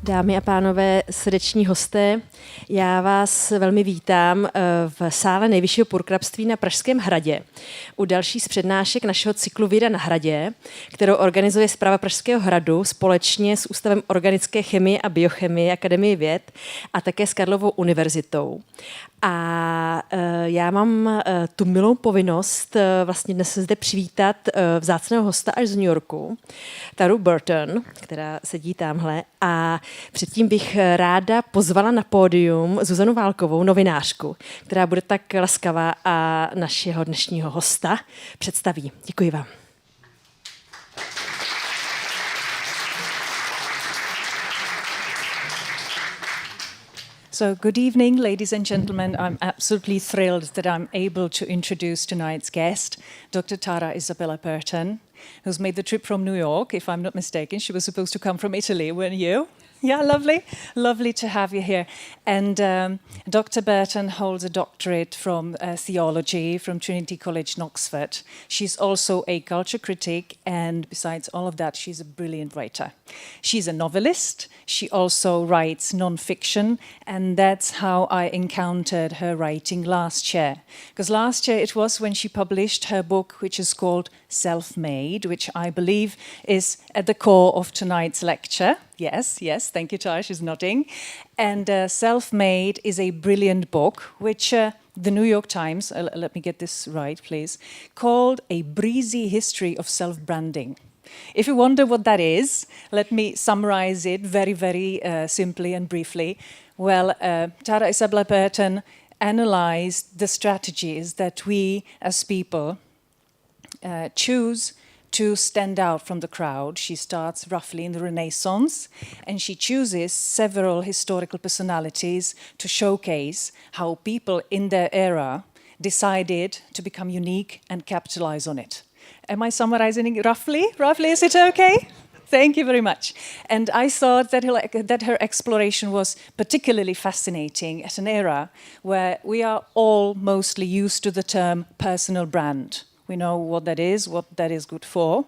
Dámy a pánové, srdeční hosté, já vás velmi vítám v sále Nejvyššího purkrabství na Pražském Hradě u další z přednášek našeho cyklu Věda na Hradě, kterou organizuje Správa Pražského hradu společně s Ústavem organické chemie a biochemie Akademie věd a také s Karlovou univerzitou. A já mám tu milou povinnost vlastně dnes zde přivítat vzácného hosta až z New Yorku, Taru Burton, která sedí tamhle. A předtím bych ráda pozvala na pódium Zuzanu Válkovou, novinářku, která bude tak laskavá a našeho dnešního hosta představí. Děkuji vám. So good evening, ladies and gentlemen. I'm absolutely thrilled that I'm able to introduce tonight's guest, Dr. Tara Isabella Burton, who's made the trip from New York. If I'm not mistaken, she was supposed to come from Italy, weren't you? Yeah, lovely. Lovely to have you here. And Dr. Burton holds a doctorate from theology from Trinity College in Oxford. She's also a culture critic, and besides all of that, she's a brilliant writer. She's a novelist. She also writes non-fiction, and that's how I encountered her writing last year. Because last year it was when she published her book, which is called Self-Made, which I believe is at the core of tonight's lecture. Yes, thank you, Tara, she's nodding. And Self-Made is a brilliant book, which the New York Times, let me get this right, please, called A Breezy History of Self-Branding. If you wonder what that is, let me summarize it very, very simply and briefly. Well, Tara Isabella Burton analyzed the strategies that we as people choose to stand out from the crowd. She starts roughly in the Renaissance, and she chooses several historical personalities to showcase how people in their era decided to become unique and capitalize on it. Am I summarizing it roughly? Roughly, is it okay? Thank you very much. And I thought that her exploration was particularly fascinating at an era where we are all mostly used to the term personal brand. We know what that is good for.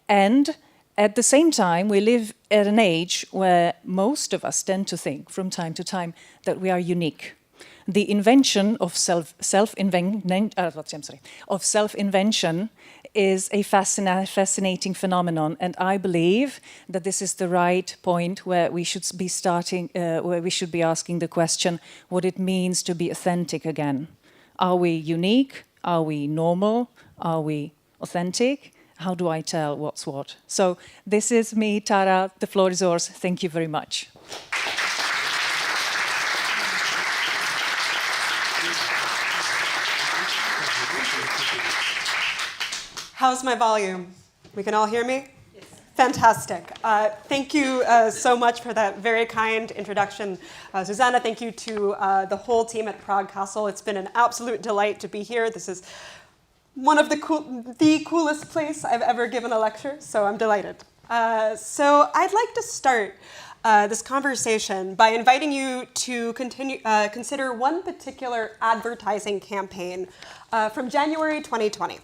And at the same time, we live at an age where most of us tend to think from time to time that we are unique. The invention of self-invention is a fascinating phenomenon, and I believe that this is the right point where we should be asking the question what it means to be authentic again. Are we unique? Are we normal? Are we authentic? How do I tell what's what? So this is me, Tara. The floor is yours. Thank you very much. How's my volume? We can all hear me? Yes. Fantastic. Thank you so much for that very kind introduction, Susanna. Thank you to the whole team at Prague Castle. It's been an absolute delight to be here. This is one of the coolest place I've ever given a lecture, so I'm delighted. So I'd like to start this conversation by inviting you to consider one particular advertising campaign from January 2020.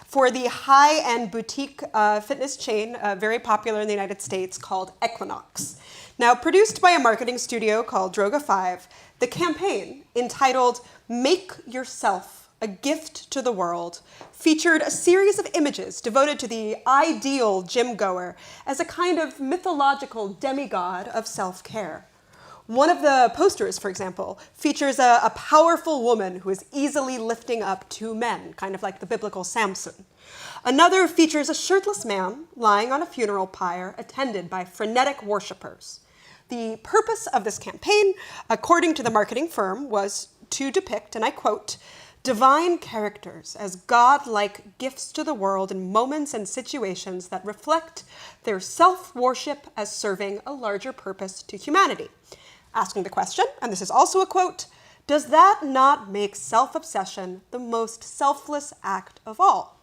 For the high-end boutique fitness chain, very popular in the United States, called Equinox. Now, produced by a marketing studio called Droga 5, the campaign, entitled Make Yourself a Gift to the World, featured a series of images devoted to the ideal gym goer as a kind of mythological demigod of self-care. One of the posters, for example, features a powerful woman who is easily lifting up two men, kind of like the biblical Samson. Another features a shirtless man lying on a funeral pyre attended by frenetic worshippers. The purpose of this campaign, according to the marketing firm, was to depict, and I quote, divine characters as God-like gifts to the world in moments and situations that reflect their self-worship as serving a larger purpose to humanity. Asking the question, and this is also a quote, does that not make self-obsession the most selfless act of all?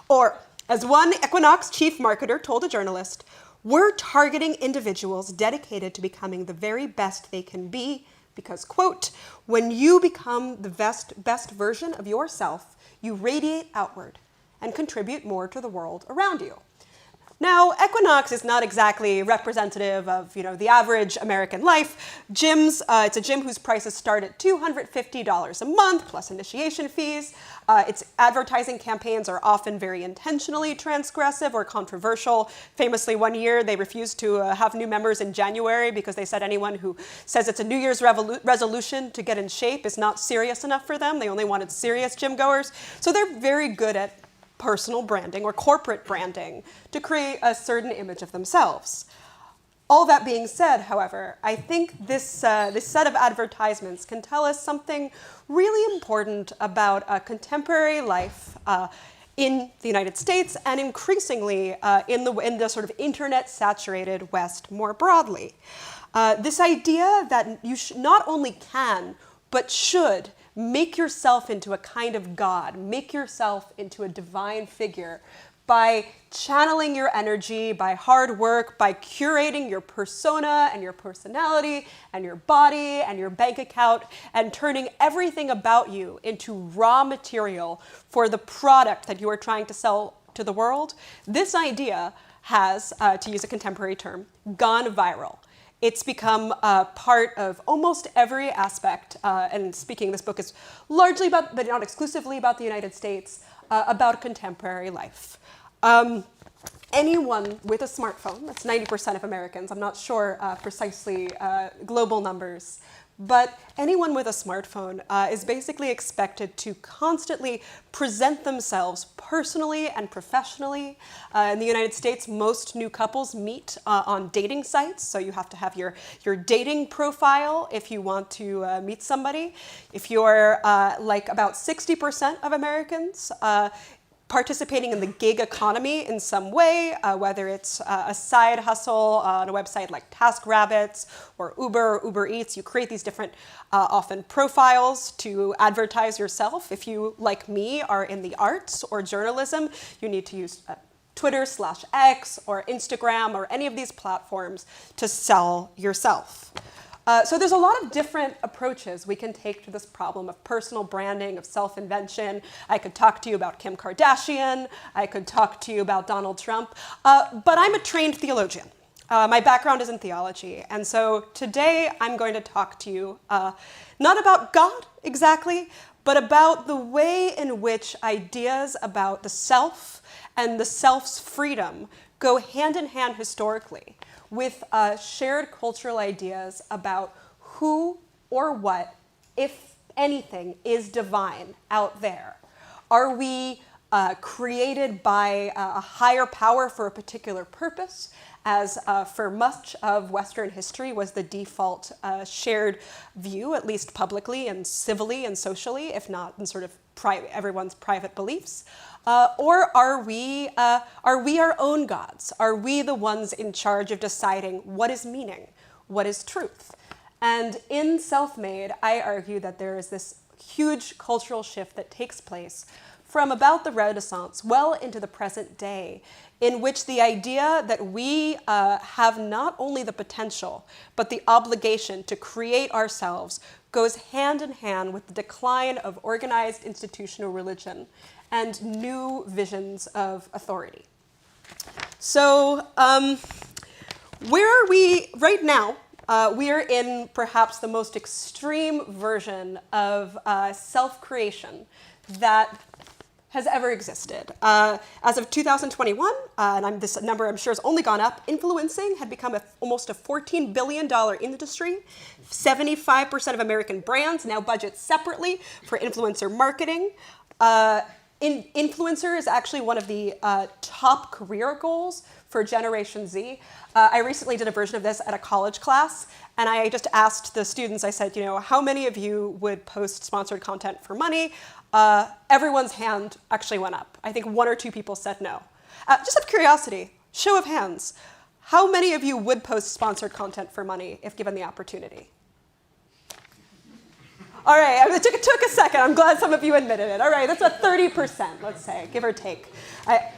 Or, as one Equinox chief marketer told a journalist, we're targeting individuals dedicated to becoming the very best they can be because, quote, when you become the best version of yourself, you radiate outward and contribute more to the world around you. Now, Equinox is not exactly representative of, the average American life. Gyms, it's a gym whose prices start at $250 a month plus initiation fees. Its advertising campaigns are often very intentionally transgressive or controversial. Famously, one year they refused to have new members in January because they said anyone who says it's a New Year's resolution to get in shape is not serious enough for them. They only wanted serious gym goers. So they're very good at personal branding or corporate branding to create a certain image of themselves. All that being said, however, I think this set of advertisements can tell us something really important about contemporary life in the United States and increasingly in the sort of internet-saturated West more broadly. This idea that you not only can, but should make yourself into a kind of God, make yourself into a divine figure by channeling your energy, by hard work, by curating your persona and your personality and your body and your bank account and turning everything about you into raw material for the product that you are trying to sell to the world. This idea has, to use a contemporary term, gone viral. It's become part of almost every aspect, and speaking, this book is largely about, but not exclusively about the United States, about contemporary life. Anyone with a smartphone, that's 90% of Americans, I'm not sure precisely global numbers, but anyone with a smartphone is basically expected to constantly present themselves personally and professionally. In the United States, most new couples meet on dating sites, so you have to have your dating profile if you want to meet somebody. If you're like about 60% of Americans, participating in the gig economy in some way, whether it's a side hustle on a website like TaskRabbit or Uber Eats. You create these different, often profiles to advertise yourself. If you, like me, are in the arts or journalism, you need to use Twitter/X or Instagram or any of these platforms to sell yourself. So there's a lot of different approaches we can take to this problem of personal branding, of self-invention. I could talk to you about Kim Kardashian. I could talk to you about Donald Trump. But I'm a trained theologian. My background is in theology. And so today I'm going to talk to you not about God exactly, but about the way in which ideas about the self and the self's freedom go hand in hand historically with shared cultural ideas about who or what, if anything, is divine out there. Are we created by a higher power for a particular purpose, as for much of Western history was the default shared view, at least publicly and civilly and socially, if not in sort of everyone's private beliefs? Or are we our own gods? Are we the ones in charge of deciding what is meaning, what is truth? And in Self-Made, I argue that there is this huge cultural shift that takes place from about the Renaissance well into the present day, in which the idea that we have not only the potential, but the obligation to create ourselves goes hand in hand with the decline of organized institutional religion and new visions of authority. So where are we right now? We are in perhaps the most extreme version of self-creation that has ever existed. As of 2021, and this number I'm sure has only gone up, influencing had become almost a $14 billion industry. 75% of American brands now budget separately for influencer marketing. Influencer is actually one of the top career goals for Generation Z. I recently did a version of this at a college class, and I just asked the students, I said, how many of you would post sponsored content for money? Everyone's hand actually went up. I think 1 or 2 people said no. Just out of curiosity, show of hands, how many of you would post sponsored content for money if given the opportunity? All right, it took a second. I'm glad some of you admitted it. All right, that's about 30%, let's say, give or take. But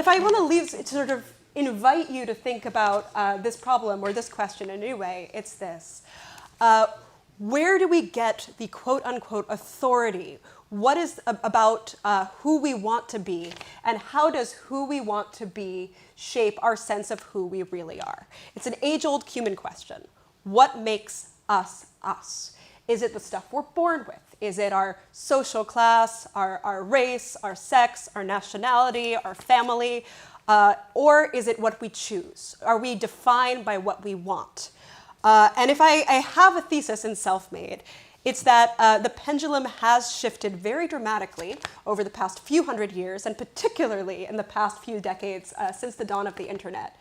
if I want to sort of invite you to think about this problem or this question in a new way, it's this. Where do we get the quote-unquote authority what is about who we want to be, and how does who we want to be shape our sense of who we really are? It's an age-old human question. What makes us us? Is it the stuff we're born with? Is it our social class, our race, our sex, our nationality, our family? Or is it what we choose? Are we defined by what we want? And if I have a thesis in Self-Made, it's that the pendulum has shifted very dramatically over the past few hundred years, and particularly in the past few decades since the dawn of the internet.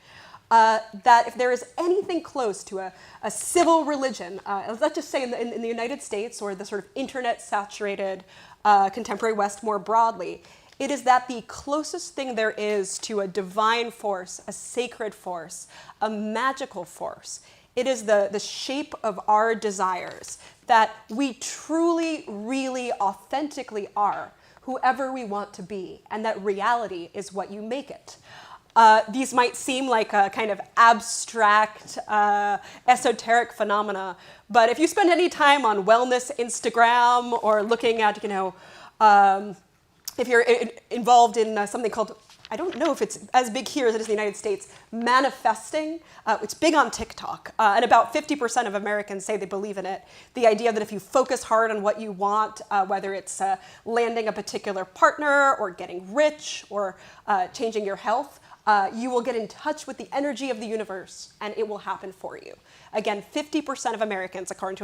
That if there is anything close to a civil religion, let's just say in the United States or the sort of internet-saturated contemporary West more broadly, it is that the closest thing there is to a divine force, a sacred force, a magical force, it is the shape of our desires, that we truly, really, authentically are whoever we want to be, and that reality is what you make it. These might seem like a kind of abstract, esoteric phenomena, but if you spend any time on wellness Instagram or looking at, if you're involved in something called, I don't know if it's as big here as it is in the United States, manifesting. It's big on TikTok, and about 50% of Americans say they believe in it. The idea that if you focus hard on what you want, whether it's landing a particular partner or getting rich or changing your health, you will get in touch with the energy of the universe, and it will happen for you. Again, 50% of Americans, according to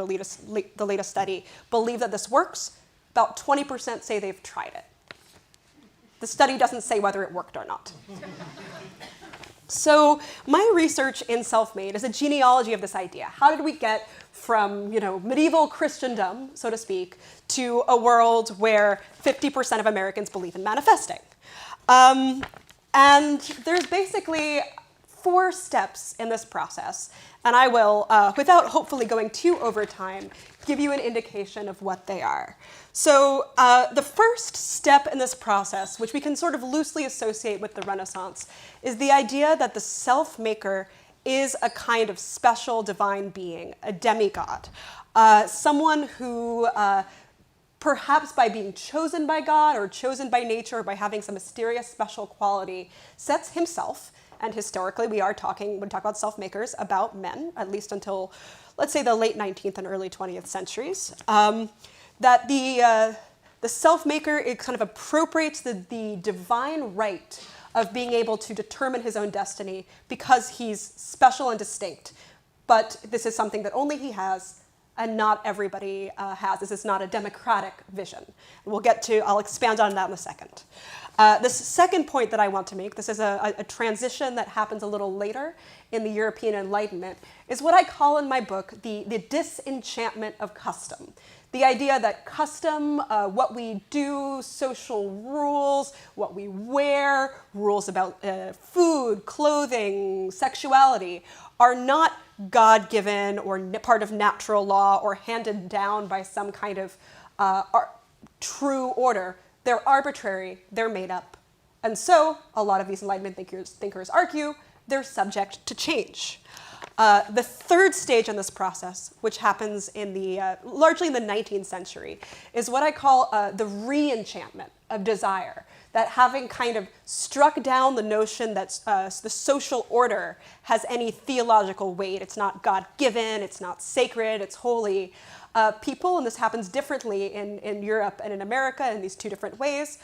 the latest study, believe that this works. About 20% say they've tried it. The study doesn't say whether it worked or not. So my research in Self-Made is a genealogy of this idea. How did we get from medieval Christendom, so to speak, to a world where 50% of Americans believe in manifesting? And there's basically 4 steps in this process, and I will, without hopefully going too over time, give you an indication of what they are. So the first step in this process, which we can sort of loosely associate with the Renaissance, is the idea that the self-maker is a kind of special divine being, a demigod, someone who perhaps by being chosen by God or chosen by nature or by having some mysterious special quality, sets himself, and historically when we talk about self-makers, about men, at least until, let's say, the late 19th and early 20th centuries, that the self-maker, it kind of appropriates the divine right of being able to determine his own destiny because he's special and distinct. But this is something that only he has, and not everybody has. This is not a democratic vision. I'll expand on that in a second. The second point that I want to make, this is a transition that happens a little later in the European Enlightenment, is what I call in my book the disenchantment of custom. The idea that custom, what we do, social rules, what we wear, rules about food, clothing, sexuality, are not God-given or part of natural law or handed down by some kind of true order. They're arbitrary, they're made up. And so, a lot of these Enlightenment thinkers argue, they're subject to change. The third stage in this process, which happens largely in the 19th century, is what I call the re-enchantment of desire. That having kind of struck down the notion that the social order has any theological weight, it's not God-given, it's not sacred, it's holy, people, and this happens differently in Europe and in America in these 2 different ways,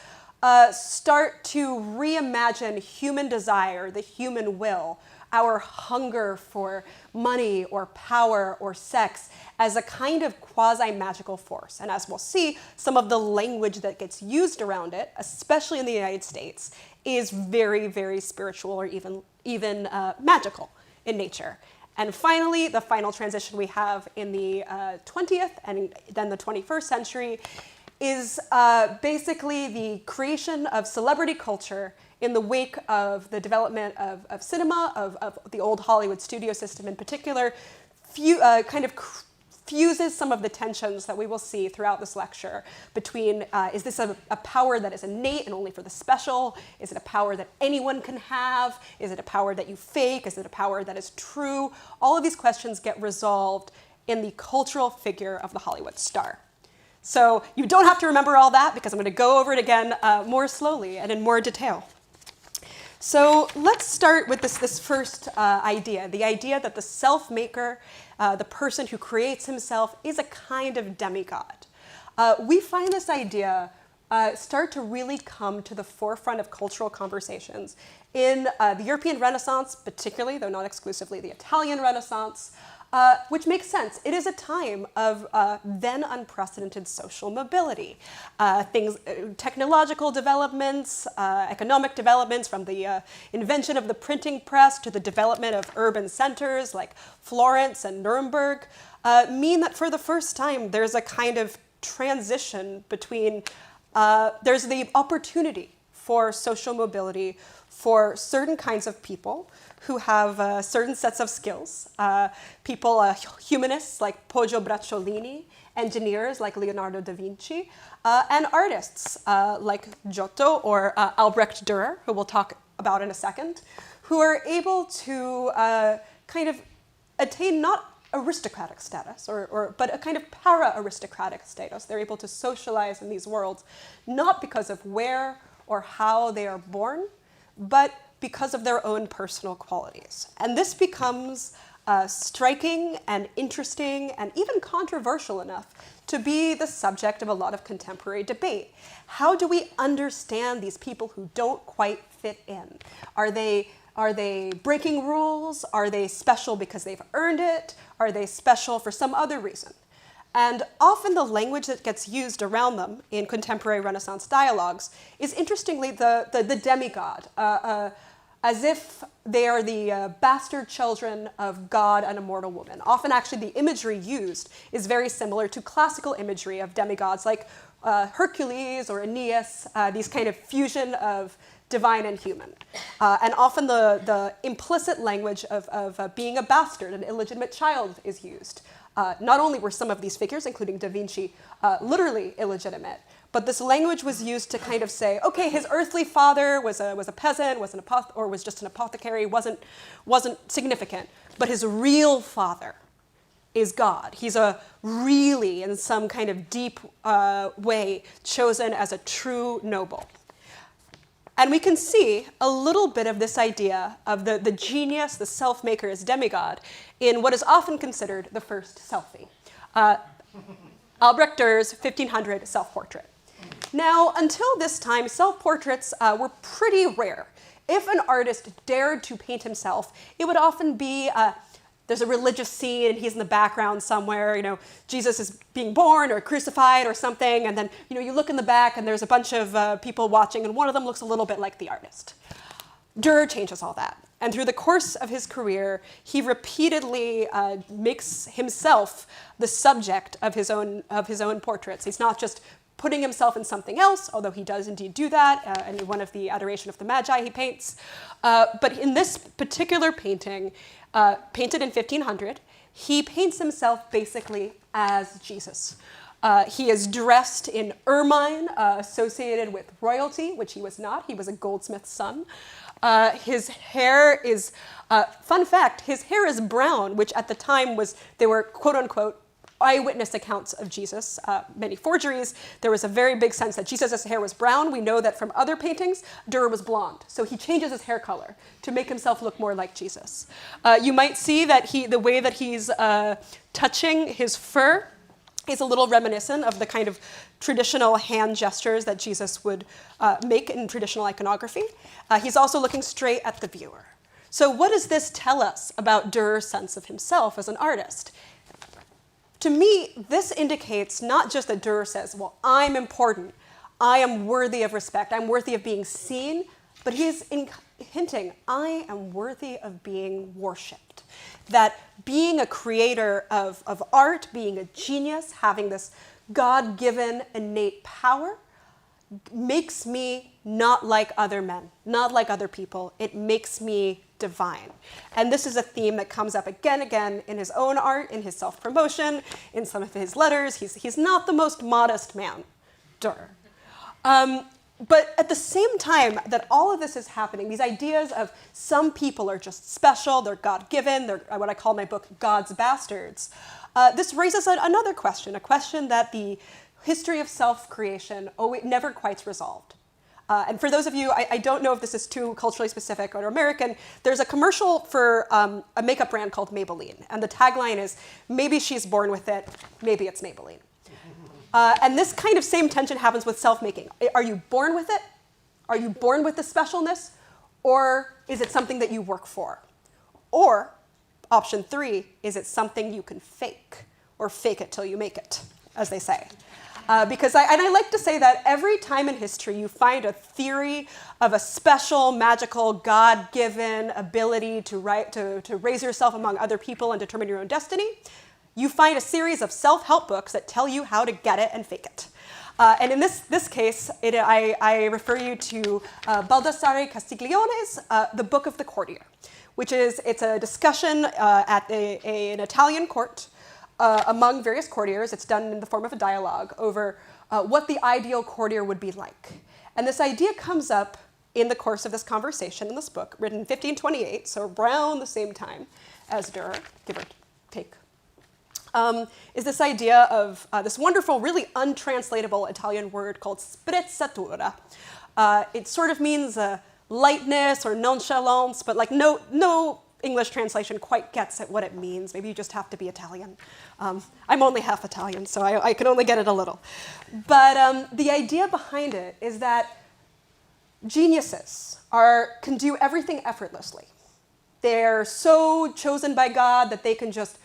start to reimagine human desire, the human will, our hunger for money or power or sex as a kind of quasi-magical force. And as we'll see, some of the language that gets used around it, especially in the United States, is very, very spiritual or even magical in nature. And finally, the final transition we have in the 20th and then the 21st century is basically the creation of celebrity culture in the wake of the development of cinema, of the old Hollywood studio system in particular, kind of fuses some of the tensions that we will see throughout this lecture between, is this a power that is innate and only for the special? Is it a power that anyone can have? Is it a power that you fake? Is it a power that is true? All of these questions get resolved in the cultural figure of the Hollywood star. So you don't have to remember all that because I'm going to go over it again more slowly and in more detail. So let's start with this first idea, the idea that the self-maker, the person who creates himself, is a kind of demigod. We find this idea start to really come to the forefront of cultural conversations in the European Renaissance, particularly, though not exclusively, the Italian Renaissance, which makes sense. It is a time of then unprecedented social mobility. Technological developments, economic developments, from the invention of the printing press to the development of urban centers like Florence and Nuremberg, mean that for the first time there's a kind of transition between, there's the opportunity for social mobility for certain kinds of people who have certain sets of skills. Humanists like Poggio Bracciolini, engineers like Leonardo da Vinci, and artists like Giotto or Albrecht Dürer, who we'll talk about in a second, who are able to kind of attain not aristocratic status, but a kind of para-aristocratic status. They're able to socialize in these worlds, not because of where or how they are born, but because of their own personal qualities. And this becomes striking and interesting and even controversial enough to be the subject of a lot of contemporary debate. How do we understand these people who don't quite fit in? Are they breaking rules? Are they special because they've earned it? Are they special for some other reason? And often the language that gets used around them in contemporary Renaissance dialogues is, interestingly, the demigod, as if they are the bastard children of God and a mortal woman. Often, actually, the imagery used is very similar to classical imagery of demigods like Hercules or Aeneas, these kind of fusion of divine and human. And often the implicit language of being a bastard, an illegitimate child, is used. Not only were some of these figures, including Da Vinci, literally illegitimate, but this language was used to kind of say, okay, his earthly father was a peasant, or was just an apothecary, wasn't significant, but his real father is God. He's really, in some kind of deep way, chosen as a true noble. And we can see a little bit of this idea of the genius, the self-maker as demigod, in what is often considered the first selfie. Albrecht Dürer's 1500 self-portrait. Now, until this time, self-portraits were pretty rare. If an artist dared to paint himself, it would often be there's a religious scene and he's in the background somewhere, Jesus is being born or crucified or something, and then, you look in the back and there's a bunch of people watching and one of them looks a little bit like the artist. Dürer changes all that. And through the course of his career, he repeatedly makes himself the subject of his own portraits. He's not just putting himself in something else, although he does indeed do that in one of the Adoration of the Magi he paints. But in this particular painting, painted in 1500, he paints himself basically as Jesus. He is dressed in ermine associated with royalty, which he was not. He was a goldsmith's son. His hair is, fun fact, his hair is brown, which at the time they were quote unquote eyewitness accounts of Jesus, many forgeries. There was a very big sense that Jesus' hair was brown. We know that from other paintings, Dürer was blonde. So he changes his hair color to make himself look more like Jesus. You might see that the way that he's touching his fur is a little reminiscent of the kind of traditional hand gestures that Jesus would make in traditional iconography. He's also looking straight at the viewer. So what does this tell us about Dürer's sense of himself as an artist? To me, this indicates not just that Dürer says, well, I'm important, I am worthy of respect, I'm worthy of being seen, but he's hinting, I am worthy of being worshipped. That being a creator of art, being a genius, having this God-given innate power, makes me not like other men, not like other people. It makes me divine. And this is a theme that comes up again in his own art, in his self-promotion, in some of his letters. He's not the most modest man, Dürer. But at the same time that all of this is happening, these ideas of some people are just special, they're God-given, they're what I call in my book God's bastards, this raises another question, a question that the history of self-creation never quite resolved. And for those of you, I don't know if this is too culturally specific or American, there's a commercial for a makeup brand called Maybelline. And the tagline is, maybe she's born with it, maybe it's Maybelline. And this kind of same tension happens with self-making. Are you born with it? Are you born with the specialness? Or is it something that you work for? Or, option 3, is it something you can fake? Or fake it till you make it, as they say. Because I like to say that every time in history you find a theory of a special, magical, God-given ability to raise yourself among other people and determine your own destiny, you find a series of self-help books that tell you how to get it and fake it. And in this case, I refer you to Baldassare Castiglione's The Book of the Courtier, it's a discussion at an Italian court among various courtiers. It's done in the form of a dialogue over what the ideal courtier would be like. And this idea comes up in the course of this conversation in this book, written in 1528, so around the same time as Durer, give or take, is this idea of this wonderful, really untranslatable Italian word called sprezzatura. It sort of means lightness or nonchalance, but like no English translation quite gets at what it means. Maybe you just have to be Italian. I'm only half Italian, so I can only get it a little. But the idea behind it is that geniuses can do everything effortlessly. They're so chosen by God that they can just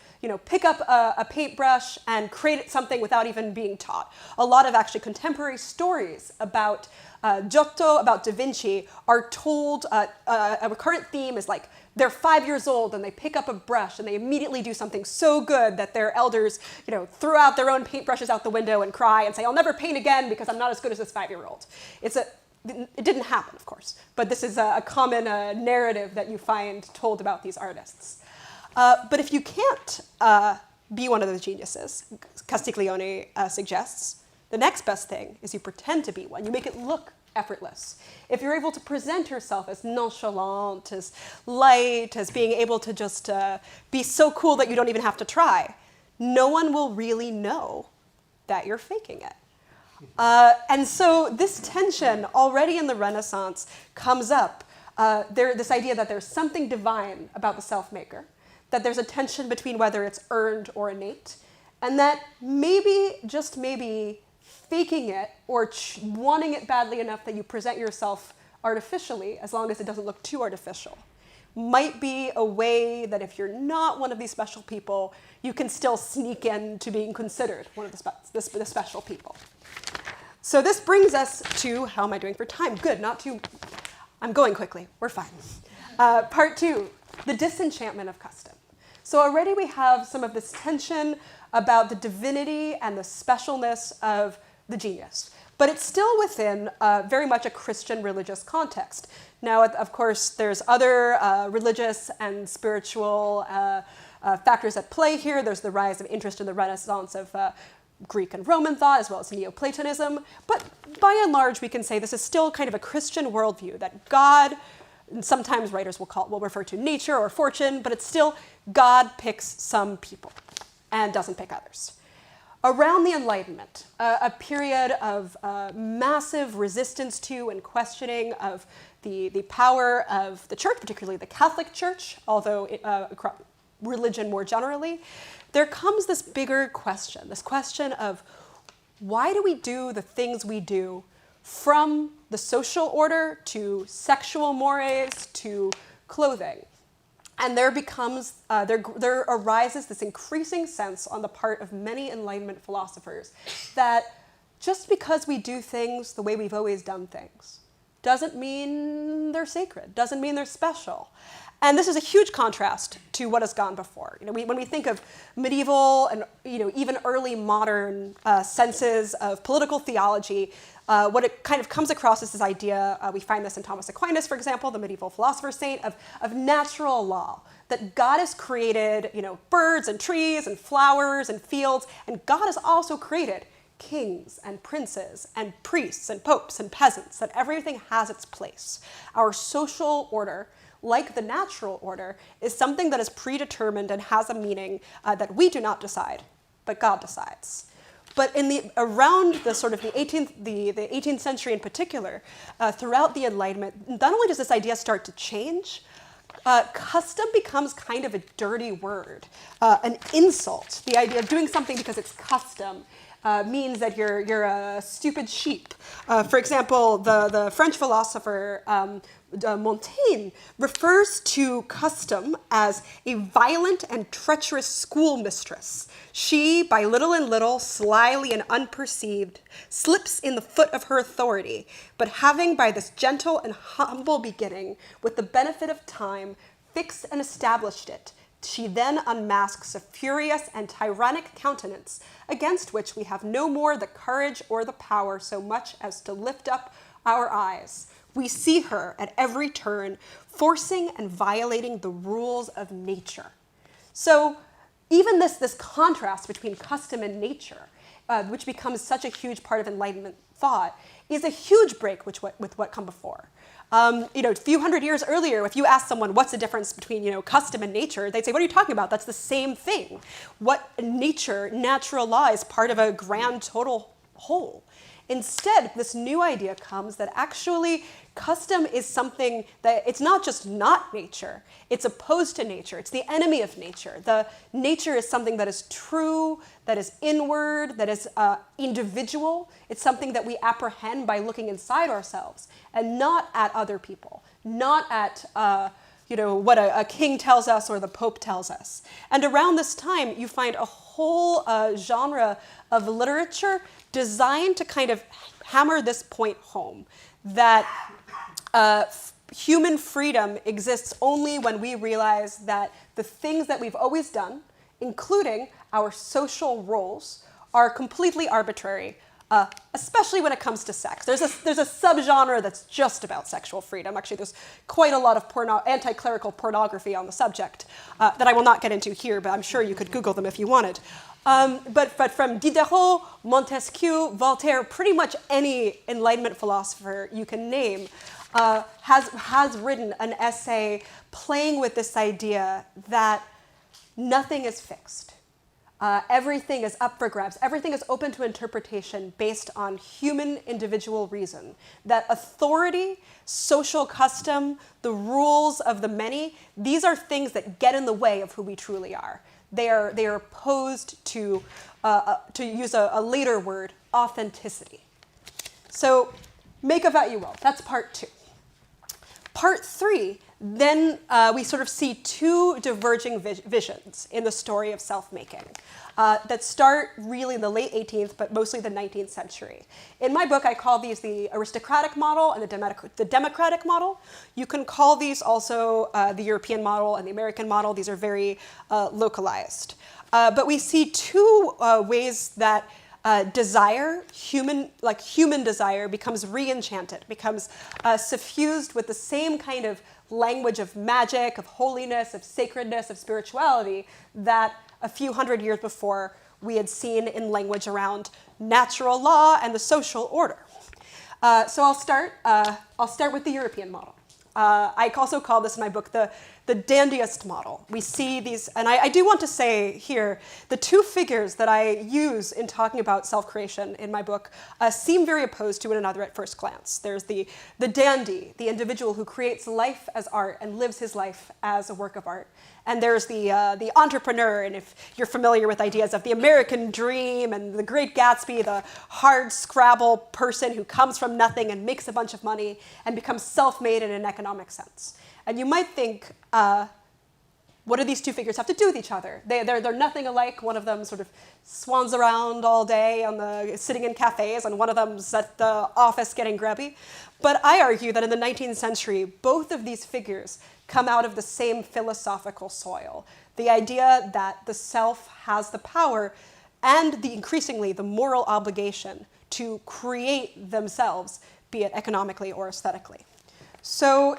pick up a paintbrush and create something without even being taught. A lot of actually contemporary stories about Giotto, about Da Vinci, are told, a recurrent theme is like, they're 5 years old and they pick up a brush and they immediately do something so good that their elders, throw out their own paintbrushes out the window and cry and say, I'll never paint again because I'm not as good as this 5-year-old. It didn't happen, of course, but this is a common narrative that you find told about these artists. But if you can't be one of those geniuses, Castiglione suggests, the next best thing is you pretend to be one. You make it look effortless. If you're able to present yourself as nonchalant, as light, as being able to just be so cool that you don't even have to try, no one will really know that you're faking it. And so this tension already in the Renaissance comes up. This idea that there's something divine about the self-maker, that there's a tension between whether it's earned or innate, and that maybe, just maybe, faking it or wanting it badly enough that you present yourself artificially, as long as it doesn't look too artificial, might be a way that if you're not one of these special people, you can still sneak into being considered one of the special people. So this brings us to, how am I doing for time? Good, I'm going quickly, we're fine. Part 2, the disenchantment of custom. So already we have some of this tension about the divinity and the specialness of the genius. But it's still within very much a Christian religious context. Now, of course, there's other religious and spiritual factors at play here. There's the rise of interest in the Renaissance of Greek and Roman thought, as well as Neoplatonism. But by and large, we can say this is still kind of a Christian worldview, that God, and sometimes writers will refer to nature or fortune, but it's still God picks some people and doesn't pick others. Around the Enlightenment, a period of massive resistance to and questioning of the power of the church, particularly the Catholic Church, although religion more generally, there comes this bigger question, this question of why do we do the things we do, from the social order to sexual mores to clothing? And there arises this increasing sense on the part of many Enlightenment philosophers that just because we do things the way we've always done things doesn't mean they're sacred, doesn't mean they're special. And this is a huge contrast to what has gone before. When we think of medieval and even early modern senses of political theology, what it kind of comes across is this idea, we find this in Thomas Aquinas, for example, the medieval philosopher saint, of natural law, that God has created birds and trees and flowers and fields, and God has also created kings and princes and priests and popes and peasants, that everything has its place. Our social order, like the natural order, is something that is predetermined and has a meaning that we do not decide, but God decides. But around the sort of the 18th century in particular, throughout the Enlightenment, not only does this idea start to change, custom becomes kind of a dirty word, an insult. The idea of doing something because it's custom means that you're a stupid sheep. For example, the French philosopher Montaigne refers to custom as a violent and treacherous schoolmistress. She, by little and little, slyly and unperceived, slips in the foot of her authority, but having by this gentle and humble beginning, with the benefit of time, fixed and established it, she then unmasks a furious and tyrannic countenance, against which we have no more the courage or the power so much as to lift up our eyes. We see her at every turn, forcing and violating the rules of nature. So even this contrast between custom and nature, which becomes such a huge part of Enlightenment thought, is a huge break with what come before. A few hundred years earlier, if you ask someone what's the difference between custom and nature, they'd say, what are you talking about? That's the same thing. What natural law is part of a grand total whole. Instead, this new idea comes that actually custom is something that it's not just not nature, it's opposed to nature, it's the enemy of nature. The nature is something that is true, that is inward, that is individual. It's something that we apprehend by looking inside ourselves and not at other people, not at what a king tells us or the Pope tells us. And around this time, you find a whole genre of literature designed to kind of hammer this point home, that human freedom exists only when we realize that the things that we've always done, including our social roles, are completely arbitrary, especially when it comes to sex. There's a subgenre that's just about sexual freedom. Actually, there's quite a lot of anti-clerical pornography on the subject that I will not get into here, but I'm sure you could Google them if you wanted. But from Diderot, Montesquieu, Voltaire, pretty much any Enlightenment philosopher you can name has written an essay playing with this idea that nothing is fixed. Everything is up for grabs. Everything is open to interpretation based on human individual reason. That authority, social custom, the rules of the many, these are things that get in the way of who we truly are. They are opposed to use a later word, authenticity. So make of that you will. That's part 2. Part 3, then we sort of see two diverging visions in the story of self-making that start really in the late 18th, but mostly the 19th century. In my book, I call these the aristocratic model and the democratic model. You can call these also the European model and the American model. These are very localized. But we see two ways that human desire becomes re-enchanted, becomes suffused with the same kind of language of magic, of holiness, of sacredness, of spirituality that a few hundred years before we had seen in language around natural law and the social order. So I'll start with the European model. I also call this in my book the dandiest model. We see these, and I do want to say here, the two figures that I use in talking about self-creation in my book seem very opposed to one another at first glance. There's the dandy, the individual who creates life as art and lives his life as a work of art. And there's the entrepreneur, and if you're familiar with ideas of the American dream and the Great Gatsby, the hard scrabble person who comes from nothing and makes a bunch of money and becomes self-made in an economic sense. And you might think, what do these two figures have to do with each other? They're nothing alike. One of them sort of swans around all day sitting in cafes, and one of them's at the office getting grubby. But I argue that in the 19th century, both of these figures come out of the same philosophical soil. The idea that the self has the power and increasingly the moral obligation to create themselves, be it economically or aesthetically. So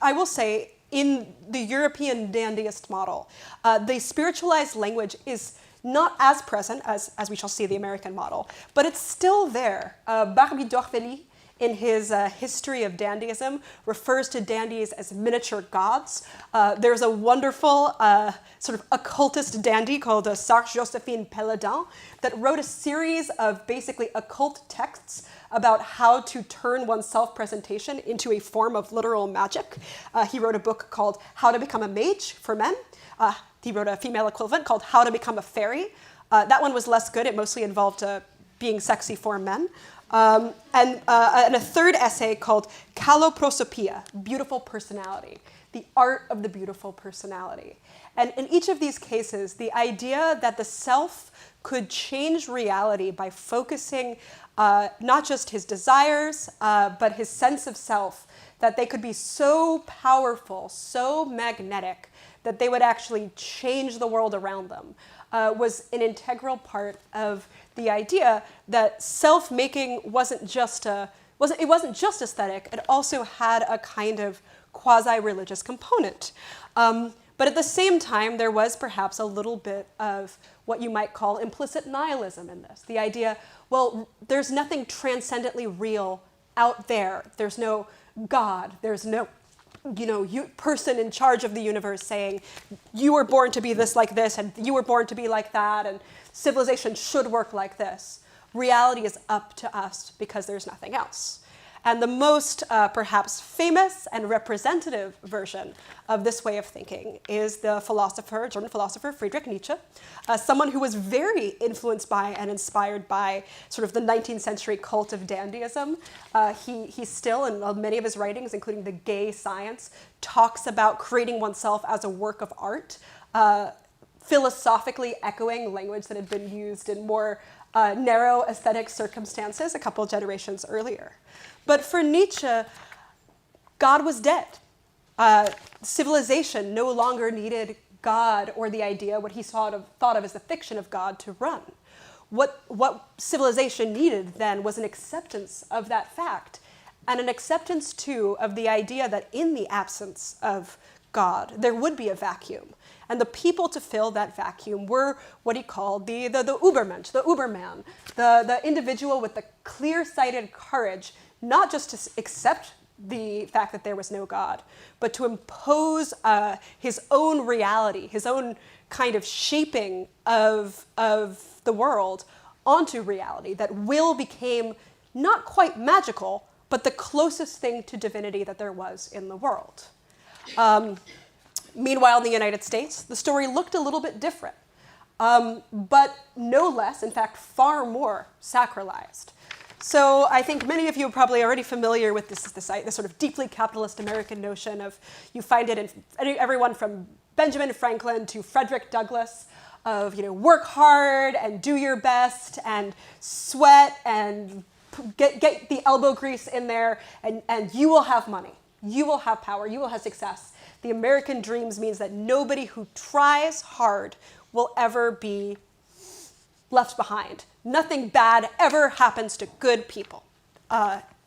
I will say, in the European dandiest model, the spiritualized language is not as present as we shall see the American model, but it's still there. Barbie d'Aurevilly in his history of dandyism, refers to dandies as miniature gods. There's a wonderful sort of occultist dandy called Sarge Josephine Pelledin that wrote a series of basically occult texts about how to turn one's self-presentation into a form of literal magic. He wrote a book called How to Become a Mage for Men. He wrote a female equivalent called How to Become a Fairy. That one was less good. It mostly involved being sexy for men. And a third essay called Kaloprosopia, Beautiful Personality, the art of the beautiful personality. And in each of these cases, the idea that the self could change reality by focusing not just his desires, but his sense of self, that they could be so powerful, so magnetic, that they would actually change the world around them, was an integral part of the idea that self-making wasn't just aesthetic, it also had a kind of quasi-religious component. But at the same time, there was perhaps a little bit of what you might call implicit nihilism in this. The idea, well, there's nothing transcendently real out there. There's no God. There's no person in charge of the universe saying, you were born to be this like this, and you were born to be like that, and civilization should work like this. Reality is up to us because there's nothing else. And the most perhaps famous and representative version of this way of thinking is the German philosopher Friedrich Nietzsche, someone who was very influenced by and inspired by sort of the 19th century cult of dandyism. He still, in many of his writings, including The Gay Science, talks about creating oneself as a work of art, philosophically echoing language that had been used in more narrow aesthetic circumstances a couple of generations earlier. But for Nietzsche, God was dead. Civilization no longer needed God or the idea, what he thought of as the fiction of God, to run. What civilization needed then was an acceptance of that fact, and an acceptance, too, of the idea that in the absence of God, there would be a vacuum. And the people to fill that vacuum were what he called the Übermensch, the Überman, the individual with the clear-sighted courage not just to accept the fact that there was no God, but to impose his own reality, his own kind of shaping of the world onto reality, that will became not quite magical, but the closest thing to divinity that there was in the world. Meanwhile, in the United States, the story looked a little bit different, but no less, in fact, far more sacralized. So I think many of you are probably already familiar with this sort of deeply capitalist American notion of, you find it in everyone from Benjamin Franklin to Frederick Douglass, of work hard and do your best and sweat and get the elbow grease in there, and you will have money, you will have power, you will have success. The American dream means that nobody who tries hard will ever be left behind. Nothing bad ever happens to good people.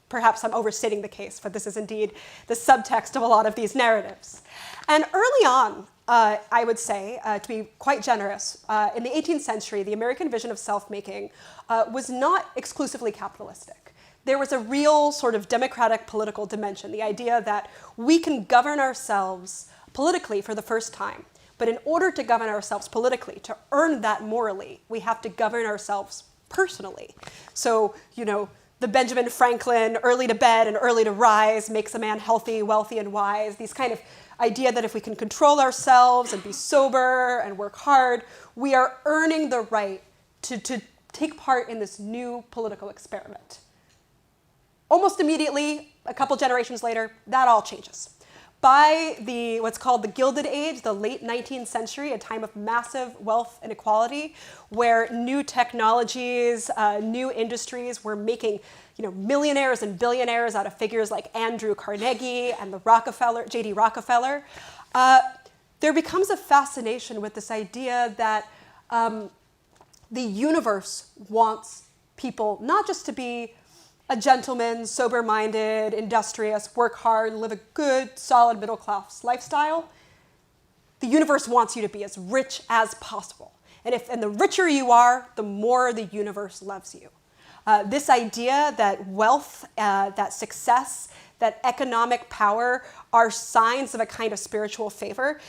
Perhaps I'm overstating the case, but this is indeed the subtext of a lot of these narratives. And early on, I would say, to be quite generous, in the 18th century, the American vision of self-making was not exclusively capitalistic. There was a real sort of democratic political dimension, the idea that we can govern ourselves politically for the first time. But in order to govern ourselves politically, to earn that morally, we have to govern ourselves personally. So, the Benjamin Franklin, early to bed and early to rise makes a man healthy, wealthy, and wise. These kind of idea that if we can control ourselves and be sober and work hard, we are earning the right to take part in this new political experiment. Almost immediately, a couple generations later, that all changes. By what's called the Gilded Age, the late 19th century, a time of massive wealth inequality, where new technologies, new industries were making millionaires and billionaires out of figures like Andrew Carnegie and J.D. Rockefeller, there becomes a fascination with this idea that the universe wants people not just to be a gentleman, sober-minded, industrious, work hard, live a good, solid middle-class lifestyle. The universe wants you to be as rich as possible. And the richer you are, the more the universe loves you. This idea that wealth, that success, that economic power are signs of a kind of spiritual favor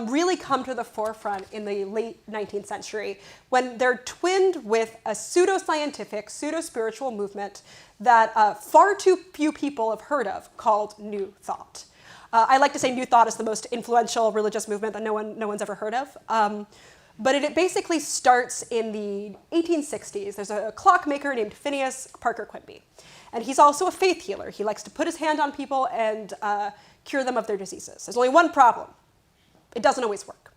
really come to the forefront in the late 19th century when they're twinned with a pseudoscientific, pseudo-spiritual movement that far too few people have heard of called New Thought. I like to say New Thought is the most influential religious movement that no one's ever heard of. But it basically starts in the 1860s. There's a clockmaker named Phineas Parker Quimby. And he's also a faith healer. He likes to put his hand on people and cure them of their diseases. There's only one problem. It doesn't always work.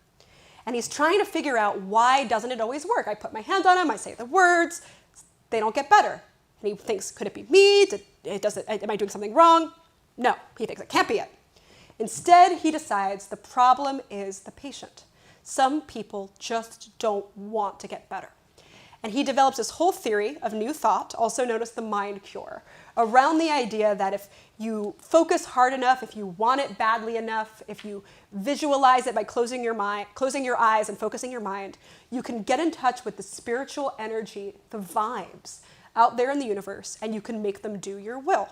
And he's trying to figure out why doesn't it always work? I put my hand on them, I say the words, they don't get better. And he thinks, could it be me? Am I doing something wrong? No, he thinks it can't be it. Instead, he decides the problem is the patient. Some people just don't want to get better. And he develops this whole theory of New Thought, also known as the mind cure, around the idea that if you focus hard enough, if you want it badly enough, if you visualize it by closing your eyes and focusing your mind, you can get in touch with the spiritual energy, the vibes out there in the universe, and you can make them do your will.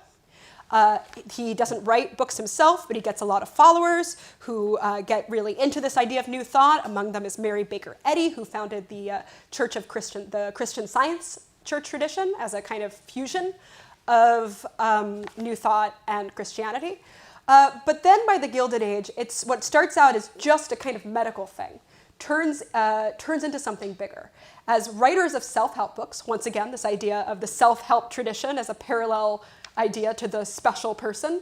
He doesn't write books himself, but he gets a lot of followers who get really into this idea of New Thought. Among them is Mary Baker Eddy, who founded the the Christian Science church tradition as a kind of fusion of New Thought and Christianity. But then by the Gilded Age, it's what starts out as just a kind of medical thing, turns into something bigger. As writers of self-help books, once again, this idea of the self-help tradition as a parallel idea to the special person.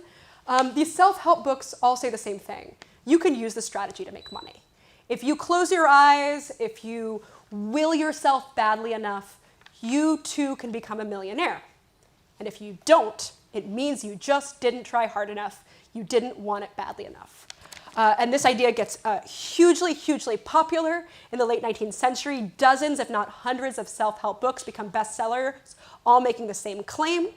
These self-help books all say the same thing. You can use this strategy to make money. If you close your eyes, if you will yourself badly enough, you too can become a millionaire. And if you don't, it means you just didn't try hard enough. You didn't want it badly enough. And this idea gets hugely, hugely popular in the late 19th century. Dozens, if not hundreds, of self-help books become bestsellers, all making the same claim.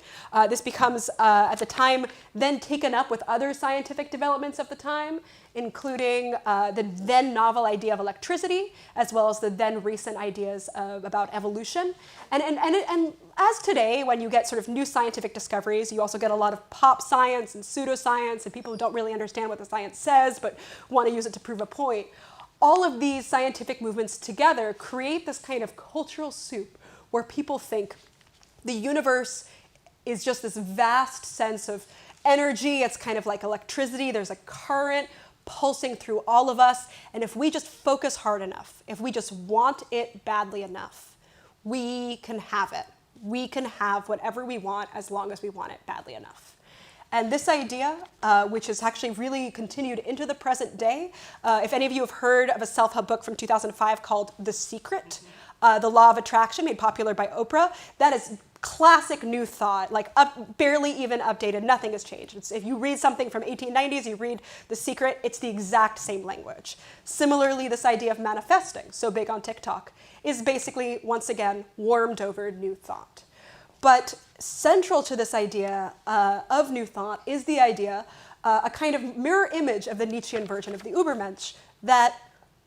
This becomes, at the time, then taken up with other scientific developments of the time, including the then novel idea of electricity, as well as the then recent ideas about evolution. And as today, when you get sort of new scientific discoveries, you also get a lot of pop science and pseudoscience and people who don't really understand what the science says but want to use it to prove a point. All of these scientific movements together create this kind of cultural soup where people think the universe is just this vast sense of energy. It's kind of like electricity. There's a current pulsing through all of us. And if we just focus hard enough, if we just want it badly enough, we can have it. We can have whatever we want as long as we want it badly enough. And this idea, which has actually really continued into the present day, if any of you have heard of a self-help book from 2005 called The Secret, The Law of Attraction, made popular by Oprah, that is classic New Thought, like barely even updated, nothing has changed. If you read something from 1890s, you read The Secret, it's the exact same language. Similarly, this idea of manifesting, so big on TikTok, is basically, once again, warmed over New Thought. But central to this idea of New Thought is the idea, a kind of mirror image of the Nietzschean version of the Übermensch, that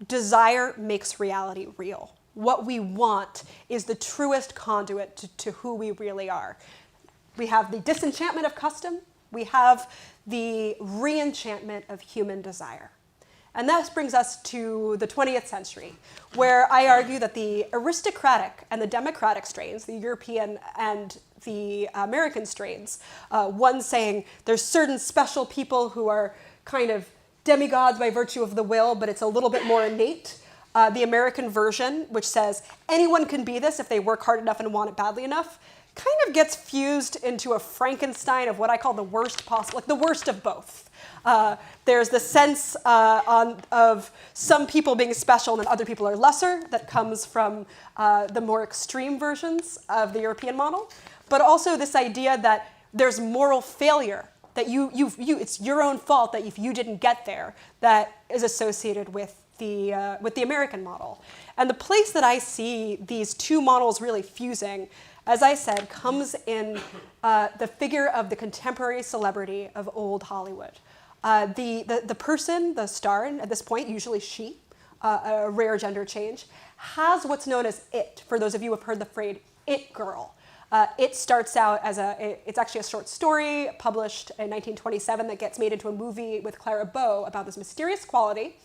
desire makes reality real. What we want is the truest conduit to who we really are. We have the disenchantment of custom. We have the re-enchantment of human desire. And that brings us to the 20th century, where I argue that the aristocratic and the democratic strains, the European and the American strains, one saying there's certain special people who are kind of demigods by virtue of the will, but it's a little bit more innate. The American version, which says anyone can be this if they work hard enough and want it badly enough, kind of gets fused into a Frankenstein of what I call the worst possible, like the worst of both. There's the sense of some people being special and then other people are lesser that comes from the more extreme versions of the European model, but also this idea that there's moral failure, that it's your own fault that if you didn't get there, that is associated with the American model. And the place that I see these two models really fusing, as I said, comes in the figure of the contemporary celebrity of old Hollywood. The person, the star, at this point, usually she, a rare gender change, has what's known as it, for those of you who have heard the phrase it girl. It starts out as it's actually a short story published in 1927 that gets made into a movie with Clara Bow about this mysterious quality,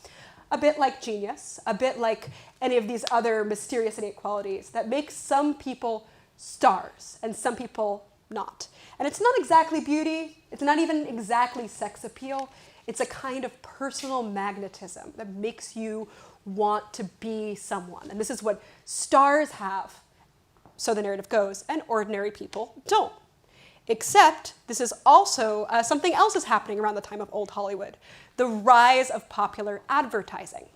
a bit like genius, a bit like any of these other mysterious innate qualities that make some people stars and some people not. And it's not exactly beauty, it's not even exactly sex appeal, it's a kind of personal magnetism that makes you want to be someone. And this is what stars have, so the narrative goes, and ordinary people don't. Except this is also, something else is happening around the time of Old Hollywood, the rise of popular advertising.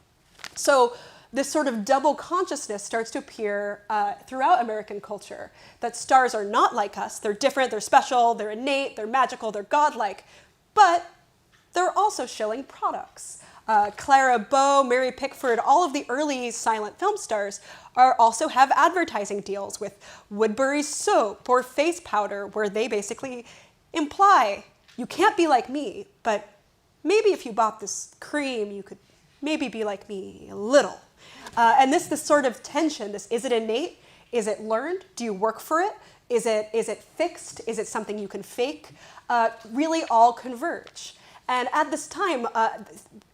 So this sort of double consciousness starts to appear throughout American culture, that stars are not like us, they're different, they're special, they're innate, they're magical, they're godlike, but they're also shilling products. Clara Bow, Mary Pickford, all of the early silent film stars also have advertising deals with Woodbury's soap or face powder, where they basically imply, you can't be like me, but maybe if you bought this cream, you could maybe be like me a little. And this sort of tension, is it innate? Is it learned? Do you work for it? Is it fixed? Is it something you can fake? Really all converge. And at this time,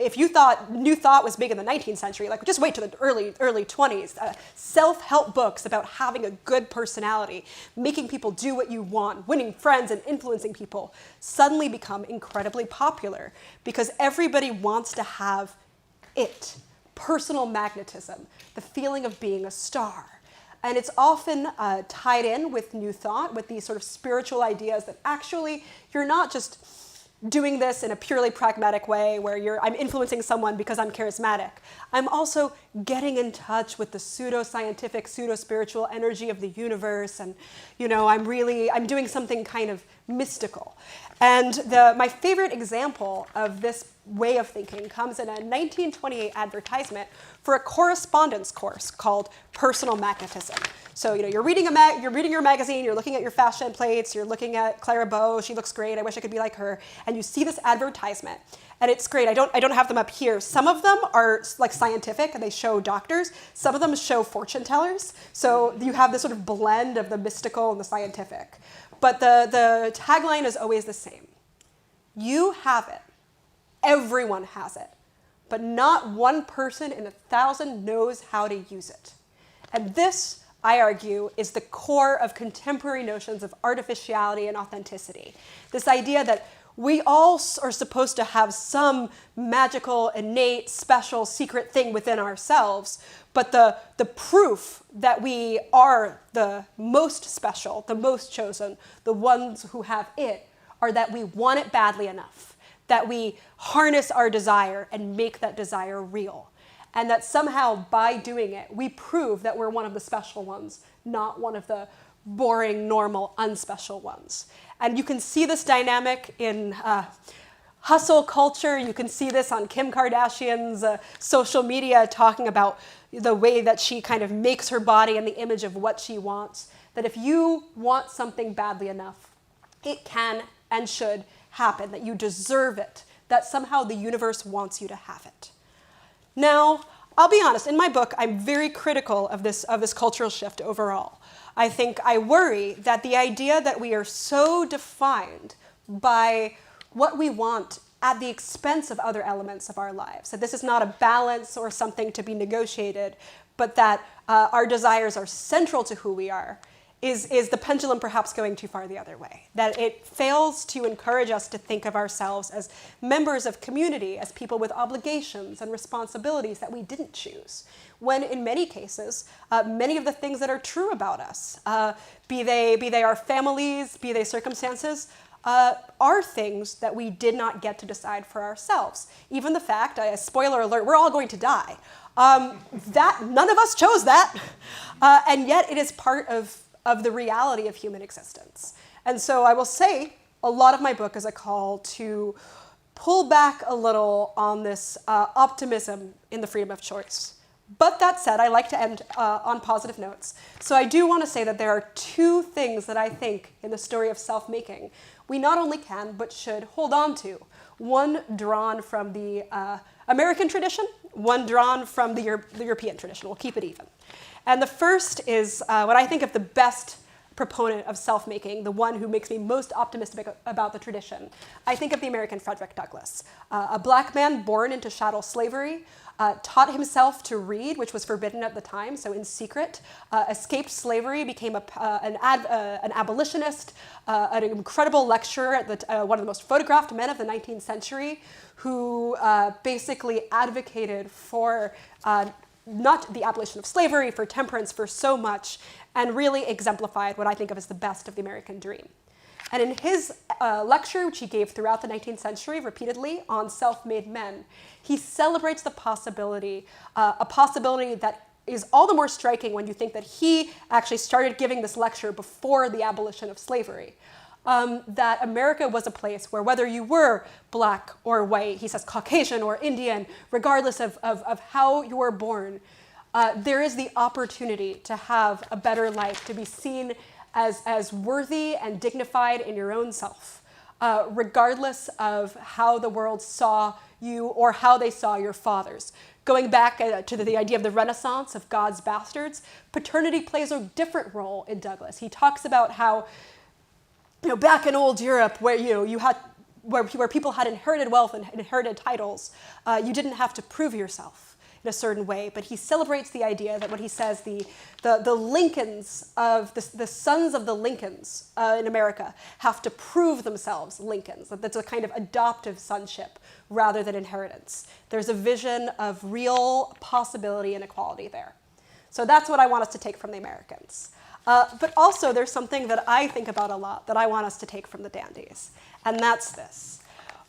if you thought New Thought was big in the 19th century, like just wait to the early 20s, self-help books about having a good personality, making people do what you want, winning friends and influencing people, suddenly become incredibly popular because everybody wants to have it, personal magnetism, the feeling of being a star. And it's often tied in with New Thought, with these sort of spiritual ideas that actually you're not just doing this in a purely pragmatic way where I'm influencing someone because I'm charismatic. I'm also getting in touch with the pseudo-scientific, pseudo-spiritual energy of the universe, and I'm doing something kind of mystical. And my favorite example of this way of thinking comes in a 1928 advertisement for a correspondence course called Personal Magnetism. So you're reading your magazine, you're looking at your fashion plates, you're looking at Clara Bow, she looks great, I wish I could be like her, and you see this advertisement, and it's great. I don't have them up here. Some of them are like scientific and they show doctors. Some of them show fortune tellers. So you have this sort of blend of the mystical and the scientific. But the tagline is always the same. You have it. Everyone has it. But not one person in 1,000 knows how to use it. And this, I argue, is the core of contemporary notions of artificiality and authenticity. This idea that we all are supposed to have some magical, innate, special, secret thing within ourselves, but the proof that we are the most special, the most chosen, the ones who have it, are that we want it badly enough, that we harness our desire and make that desire real. And that somehow by doing it, we prove that we're one of the special ones, not one of the boring, normal, unspecial ones. And you can see this dynamic in hustle culture. You can see this on Kim Kardashian's social media, talking about the way that she kind of makes her body in the image of what she wants. That if you want something badly enough, it can and should happen, that you deserve it, that somehow the universe wants you to have it. Now, I'll be honest, in my book, I'm very critical of this cultural shift overall. I worry that the idea that we are so defined by what we want at the expense of other elements of our lives, that this is not a balance or something to be negotiated, but that our desires are central to who we are, is the pendulum perhaps going too far the other way? That it fails to encourage us to think of ourselves as members of community, as people with obligations and responsibilities that we didn't choose, when in many cases, many of the things that are true about us, be they our families, be they circumstances, are things that we did not get to decide for ourselves. Even the fact, spoiler alert, we're all going to die. That none of us chose that, and yet it is part of the reality of human existence. And so I will say a lot of my book is a call to pull back a little on this optimism in the freedom of choice. But that said, I like to end on positive notes. So I do want to say that there are two things that I think in the story of self-making we not only can, but should hold on to. One drawn from the American tradition, one drawn from the European tradition. We'll keep it even. And the first is what I think of the best proponent of self-making, the one who makes me most optimistic about the tradition, I think of the American Frederick Douglass, a black man born into chattel slavery, taught himself to read, which was forbidden at the time, so in secret, escaped slavery, became an abolitionist, an incredible lecturer at one of the most photographed men of the 19th century, who basically advocated for not the abolition of slavery, for temperance, for so much, and really exemplified what I think of as the best of the American dream. And in his lecture, which he gave throughout the 19th century repeatedly on self-made men, he celebrates the possibility, a possibility that is all the more striking when you think that he actually started giving this lecture before the abolition of slavery. That America was a place where whether you were black or white, he says Caucasian or Indian, regardless of how you were born, there is the opportunity to have a better life, to be seen as worthy and dignified in your own self, regardless of how the world saw you or how they saw your fathers. Going back to the idea of the Renaissance, of God's bastards, paternity plays a different role in Douglass. He talks about how, back in old Europe, where where people had inherited wealth and inherited titles, you didn't have to prove yourself in a certain way, but he celebrates the idea that what he says, the Lincolns of the sons of the Lincolns in America have to prove themselves Lincolns. That's a kind of adoptive sonship rather than inheritance. There's a vision of real possibility and equality there. So that's what I want us to take from the Americans. But also there's something that I think about a lot that I want us to take from the dandies, and that's this.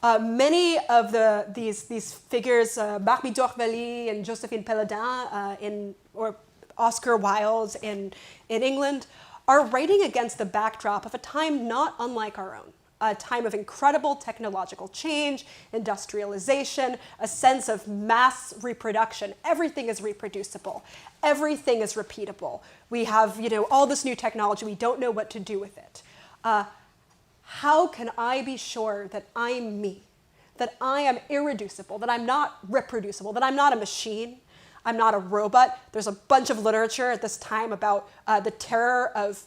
Many of these figures, Barbie d'Aurevilly and Josephine Péladin or Oscar Wilde in England, are writing against the backdrop of a time not unlike our own, a time of incredible technological change, industrialization, a sense of mass reproduction. Everything is reproducible. Everything is repeatable. We have, all this new technology. We don't know what to do with it. How can I be sure that I'm me, that I am irreducible, that I'm not reproducible, that I'm not a machine, I'm not a robot? There's a bunch of literature at this time about the terror of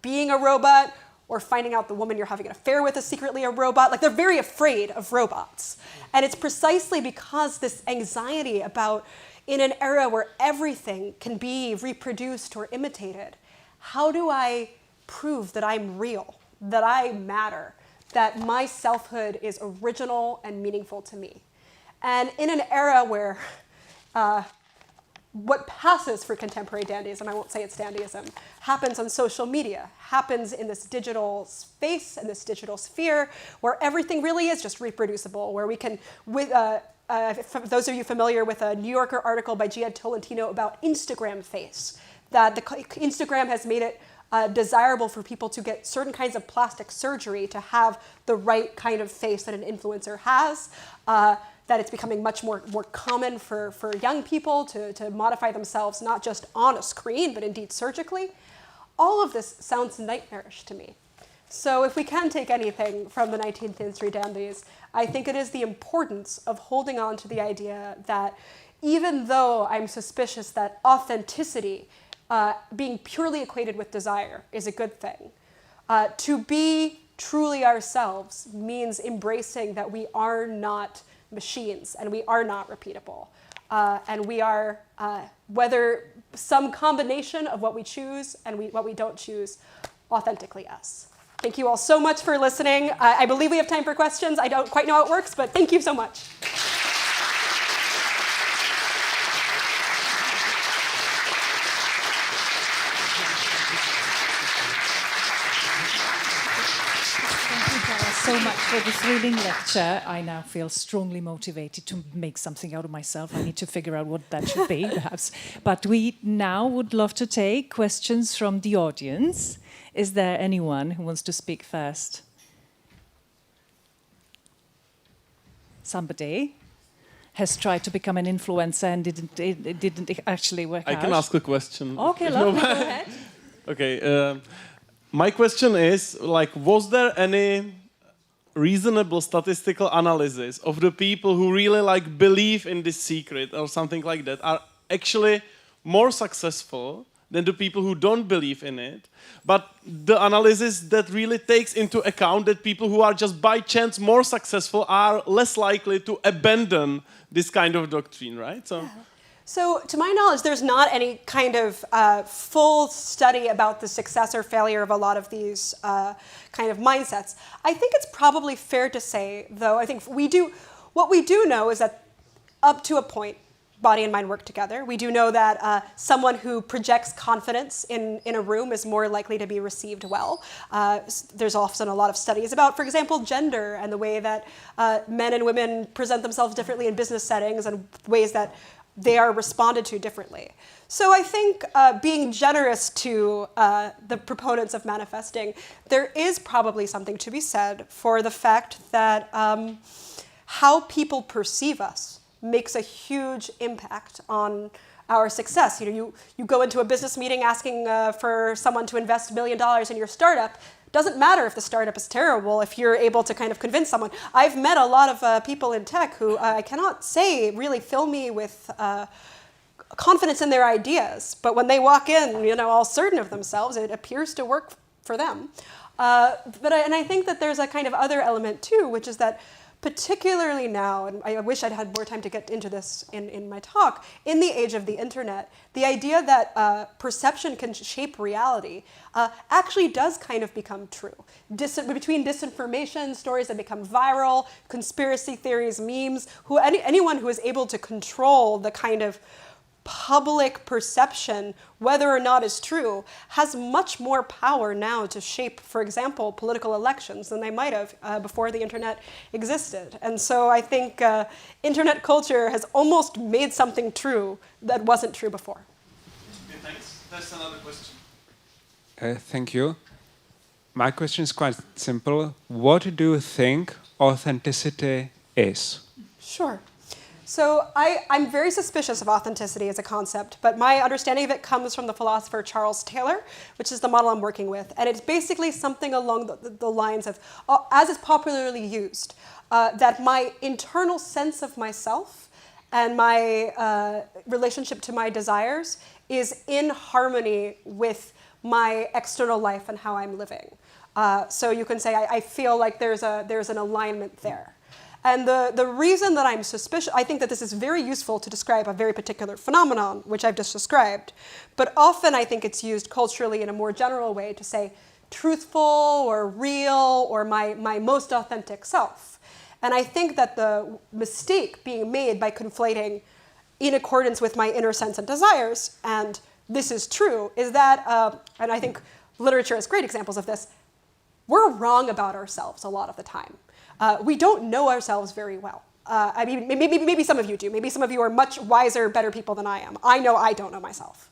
being a robot or finding out the woman you're having an affair with is secretly a robot. Like, they're very afraid of robots. And it's precisely because this anxiety about, in an era where everything can be reproduced or imitated, how do I prove that I'm real, that I matter, that my selfhood is original and meaningful to me? And in an era where what passes for contemporary dandyism, I won't say it's dandyism, happens on social media, happens in this digital space and this digital sphere where everything really is just reproducible, where we can, for those of you familiar with a New Yorker article by Gia Tolentino about Instagram face, that Instagram has made it desirable for people to get certain kinds of plastic surgery to have the right kind of face that an influencer has, that it's becoming much more common for young people to modify themselves, not just on a screen, but indeed surgically. All of this sounds nightmarish to me. So if we can take anything from the 19th century dandies, I think it is the importance of holding on to the idea that even though I'm suspicious that authenticity, being purely equated with desire, is a good thing, to be truly ourselves means embracing that we are not machines and we are not repeatable. And we are, whether some combination of what we choose and what we don't choose, authentically us. Thank you all so much for listening. I believe we have time for questions. I don't quite know how it works, but thank you so much. So much for the thrilling lecture. I now feel strongly motivated to make something out of myself. I need to figure out what that should be, perhaps. But we now would love to take questions from the audience. Is there anyone who wants to speak first? Somebody has tried to become an influencer and it didn't actually work out. I can ask a question. Okay, lovely. Go ahead. Okay. My question is, was there any reasonable statistical analysis of the people who really believe in this secret or something like that are actually more successful than the people who don't believe in it. But the analysis that really takes into account that people who are just by chance more successful are less likely to abandon this kind of doctrine, right? So, to my knowledge, there's not any kind of full study about the success or failure of a lot of these kind of mindsets. I think it's probably fair to say, though, I think what we do know is that up to a point, body and mind work together. We do know that someone who projects confidence in a room is more likely to be received well. There's often a lot of studies about, for example, gender and the way that men and women present themselves differently in business settings and ways that they are responded to differently. So I think being generous to the proponents of manifesting, there is probably something to be said for the fact that how people perceive us makes a huge impact on our success. You go into a business meeting asking for someone to invest $1 million in your startup. Doesn't matter if the startup is terrible if you're able to kind of convince someone. I've met a lot of people in tech who I cannot say really fill me with confidence in their ideas, but when they walk in, all certain of themselves, it appears to work for them. And I think that there's a kind of other element too, which is that particularly now, and I wish I'd had more time to get into this in my talk, in the age of the internet, the idea that perception can shape reality actually does kind of become true. Between disinformation, stories that become viral, conspiracy theories, memes, anyone who is able to control the kind of public perception, whether or not is true, has much more power now to shape, for example, political elections than they might have before the internet existed. And so I think internet culture has almost made something true that wasn't true before. Okay, thanks. That's another question. Thank you. My question is quite simple. What do you think authenticity is? Sure. So I'm very suspicious of authenticity as a concept, but my understanding of it comes from the philosopher Charles Taylor, which is the model I'm working with. And it's basically something along the lines of, as is popularly used, that my internal sense of myself and my relationship to my desires is in harmony with my external life and how I'm living. So you can say I feel like there's an alignment there. And the reason that I'm suspicious, I think that this is very useful to describe a very particular phenomenon, which I've just described, but often I think it's used culturally in a more general way to say truthful or real or my most authentic self. And I think that the mistake being made by conflating in accordance with my inner sense and desires, and this is true, is that, and I think literature has great examples of this, we're wrong about ourselves a lot of the time. We don't know ourselves very well. I mean, maybe some of you do. Maybe some of you are much wiser, better people than I am. I know I don't know myself.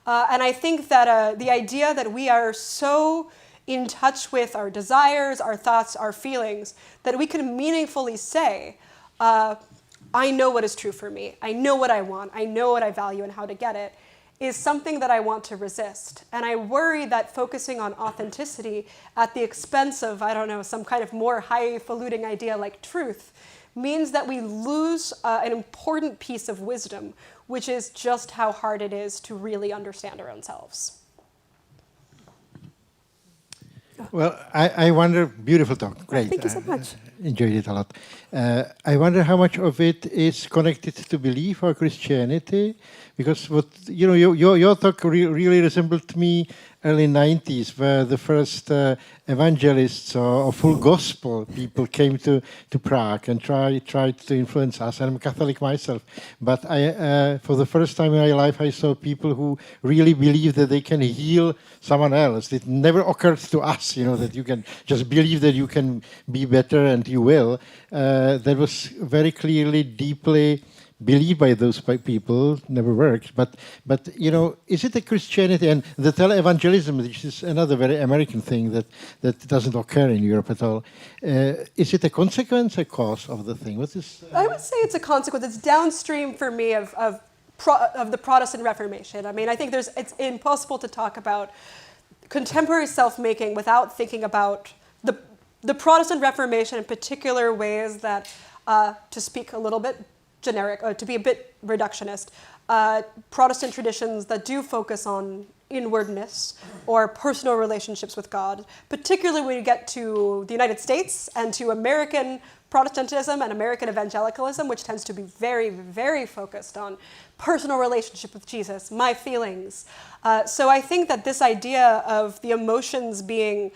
And I think that the idea that we are so in touch with our desires, our thoughts, our feelings, that we can meaningfully say, I know what is true for me. I know what I want. I know what I value and how to get it, is something that I want to resist. And I worry that focusing on authenticity at the expense of, I don't know, some kind of more highfalutin idea like truth means that we lose an important piece of wisdom, which is just how hard it is to really understand our own selves. Well, I wonder, beautiful talk, great. Thank you so much. Enjoyed it a lot. I wonder how much of it is connected to belief or Christianity, because your talk really resembled me early 90s, where the first evangelists or full gospel people came to Prague and tried to influence us. And I'm Catholic myself, but for the first time in my life, I saw people who really believe that they can heal someone else. It never occurred to us, that you can just believe that you can be better and you will. That was very clearly, deeply believed by those people, never worked. But is it a Christianity and the televangelism, which is another very American thing that doesn't occur in Europe at all? Is it a consequence, a cause of the thing? What is? I would say it's a consequence. It's downstream for me of the Protestant Reformation. I mean, I think it's impossible to talk about contemporary self-making without thinking about the Protestant Reformation in particular ways that, to speak a little bit generic, to be a bit reductionist, Protestant traditions that do focus on inwardness or personal relationships with God, particularly when you get to the United States and to American Protestantism and American evangelicalism, which tends to be very, very focused on personal relationship with Jesus, my feelings. So I think that this idea of the emotions being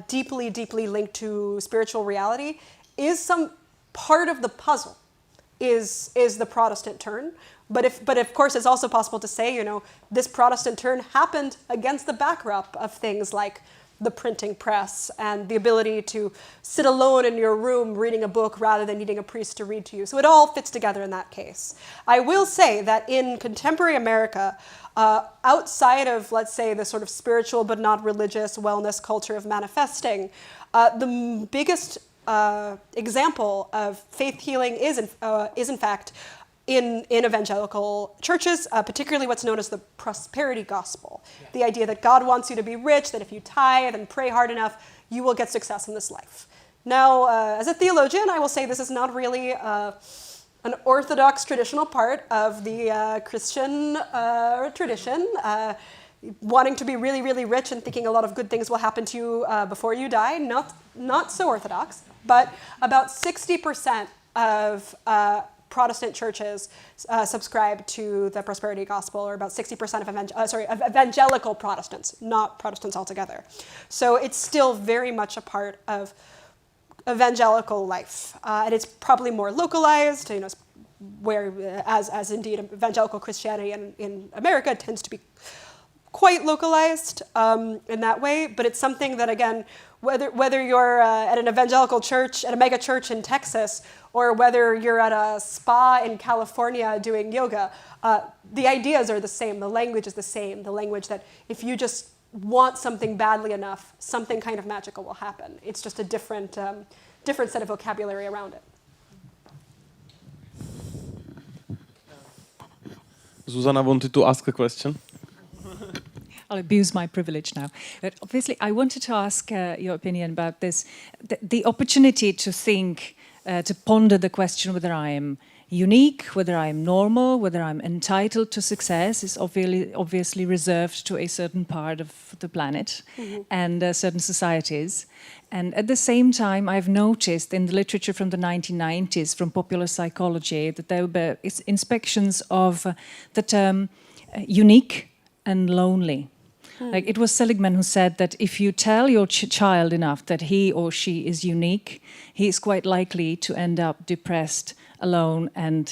deeply, deeply linked to spiritual reality is some part of the puzzle, is the Protestant turn. But of course, it's also possible to say, this Protestant turn happened against the backdrop of things like the printing press and the ability to sit alone in your room reading a book rather than needing a priest to read to you. So it all fits together in that case. I will say that in contemporary America, outside of, let's say, the sort of spiritual but not religious wellness culture of manifesting, the biggest example of faith healing is in fact in evangelical churches, particularly what's known as the prosperity gospel. Yeah. The idea that God wants you to be rich, that if you tithe and pray hard enough, you will get success in this life. Now, as a theologian, I will say this is not really an orthodox traditional part of the Christian tradition. Wanting to be really, really rich and thinking a lot of good things will happen to you before you die, not so orthodox, but about 60% of Protestant churches subscribe to the prosperity gospel, or about 60% of evangelical Protestants, not Protestants altogether. So it's still very much a part of evangelical life, and it's probably more localized. As indeed evangelical Christianity in America tends to be quite localized in that way, but it's something that, again, whether you're at an evangelical church, at a mega church in Texas, or whether you're at a spa in California doing yoga, the ideas are the same, the language is the same, the language that if you just want something badly enough, something kind of magical will happen. It's just a different set of vocabulary around it. Zuzana wanted to ask a question. I'll abuse my privilege now. But obviously, I wanted to ask your opinion about this. The opportunity to think, to ponder the question whether I am unique, whether I am normal, whether I'm entitled to success is obviously reserved to a certain part of the planet and certain societies. And at the same time, I've noticed in the literature from the 1990s, from popular psychology, that there were inspections of the term unique and lonely. Like it was Seligman who said that if you tell your child enough that he or she is unique, he is quite likely to end up depressed, alone, and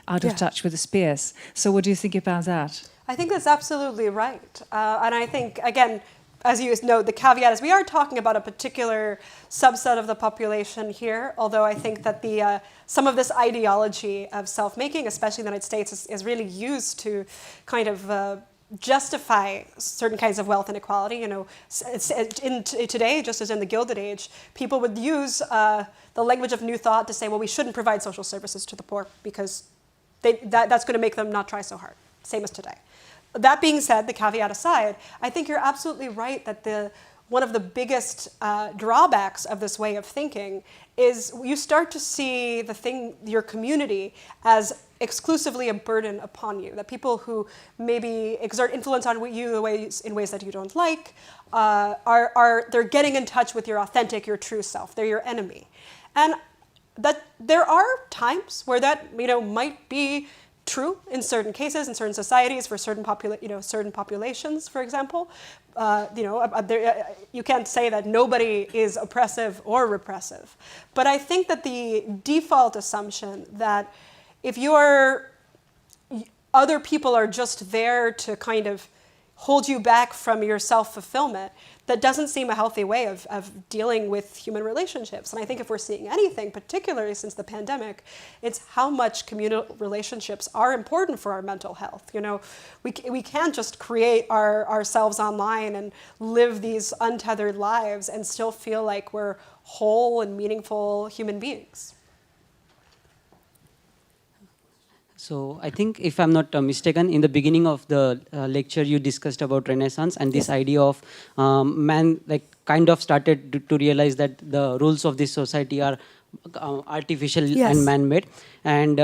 out of touch with his peers. So what do you think about that? I think that's absolutely right. And I think, again, as you know, the caveat is we are talking about a particular subset of the population here, although I think that some of this ideology of self-making, especially in the United States, is really used to kind of justify certain kinds of wealth inequality. Today, just as in the Gilded Age, people would use the language of New Thought to say, well, we shouldn't provide social services to the poor because that's going to make them not try so hard, same as today. That being said, the caveat aside, I think you're absolutely right that one of the biggest drawbacks of this way of thinking is you start to see your community as exclusively a burden upon you. That people who maybe exert influence on you in ways that you don't like they're getting in touch with your authentic, your true self. They're your enemy, and that there are times where that might be true in certain cases, in certain societies, for certain populations, for example. You can't say that nobody is oppressive or repressive. But I think that the default assumption that if other people are just there to kind of hold you back from your self-fulfillment, that doesn't seem a healthy way of dealing with human relationships. And I think if we're seeing anything, particularly since the pandemic, it's how much communal relationships are important for our mental health. We can't just create ourselves online and live these untethered lives and still feel like we're whole and meaningful human beings. So I think, if I'm not mistaken, in the beginning of the lecture, you discussed about Renaissance and this idea of man, kind of started to realize that the rules of this society are artificial and man-made, and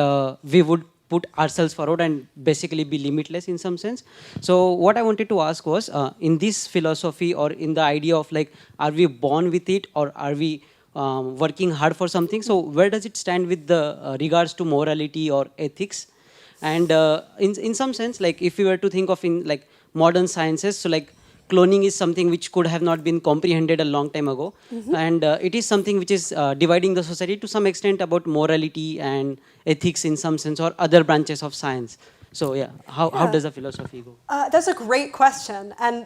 we would put ourselves forward and basically be limitless in some sense. So what I wanted to ask was, in this philosophy or in the idea of like, are we born with it or are we working hard for something? So where does it stand with the regards to morality or ethics? And in some sense, like if we were to think of in like modern sciences, so like cloning is something which could have not been comprehended a long time ago. And it is something which is dividing the society to some extent about morality and ethics in some sense, or other branches of science. So yeah, how does the philosophy go? That's a great question. And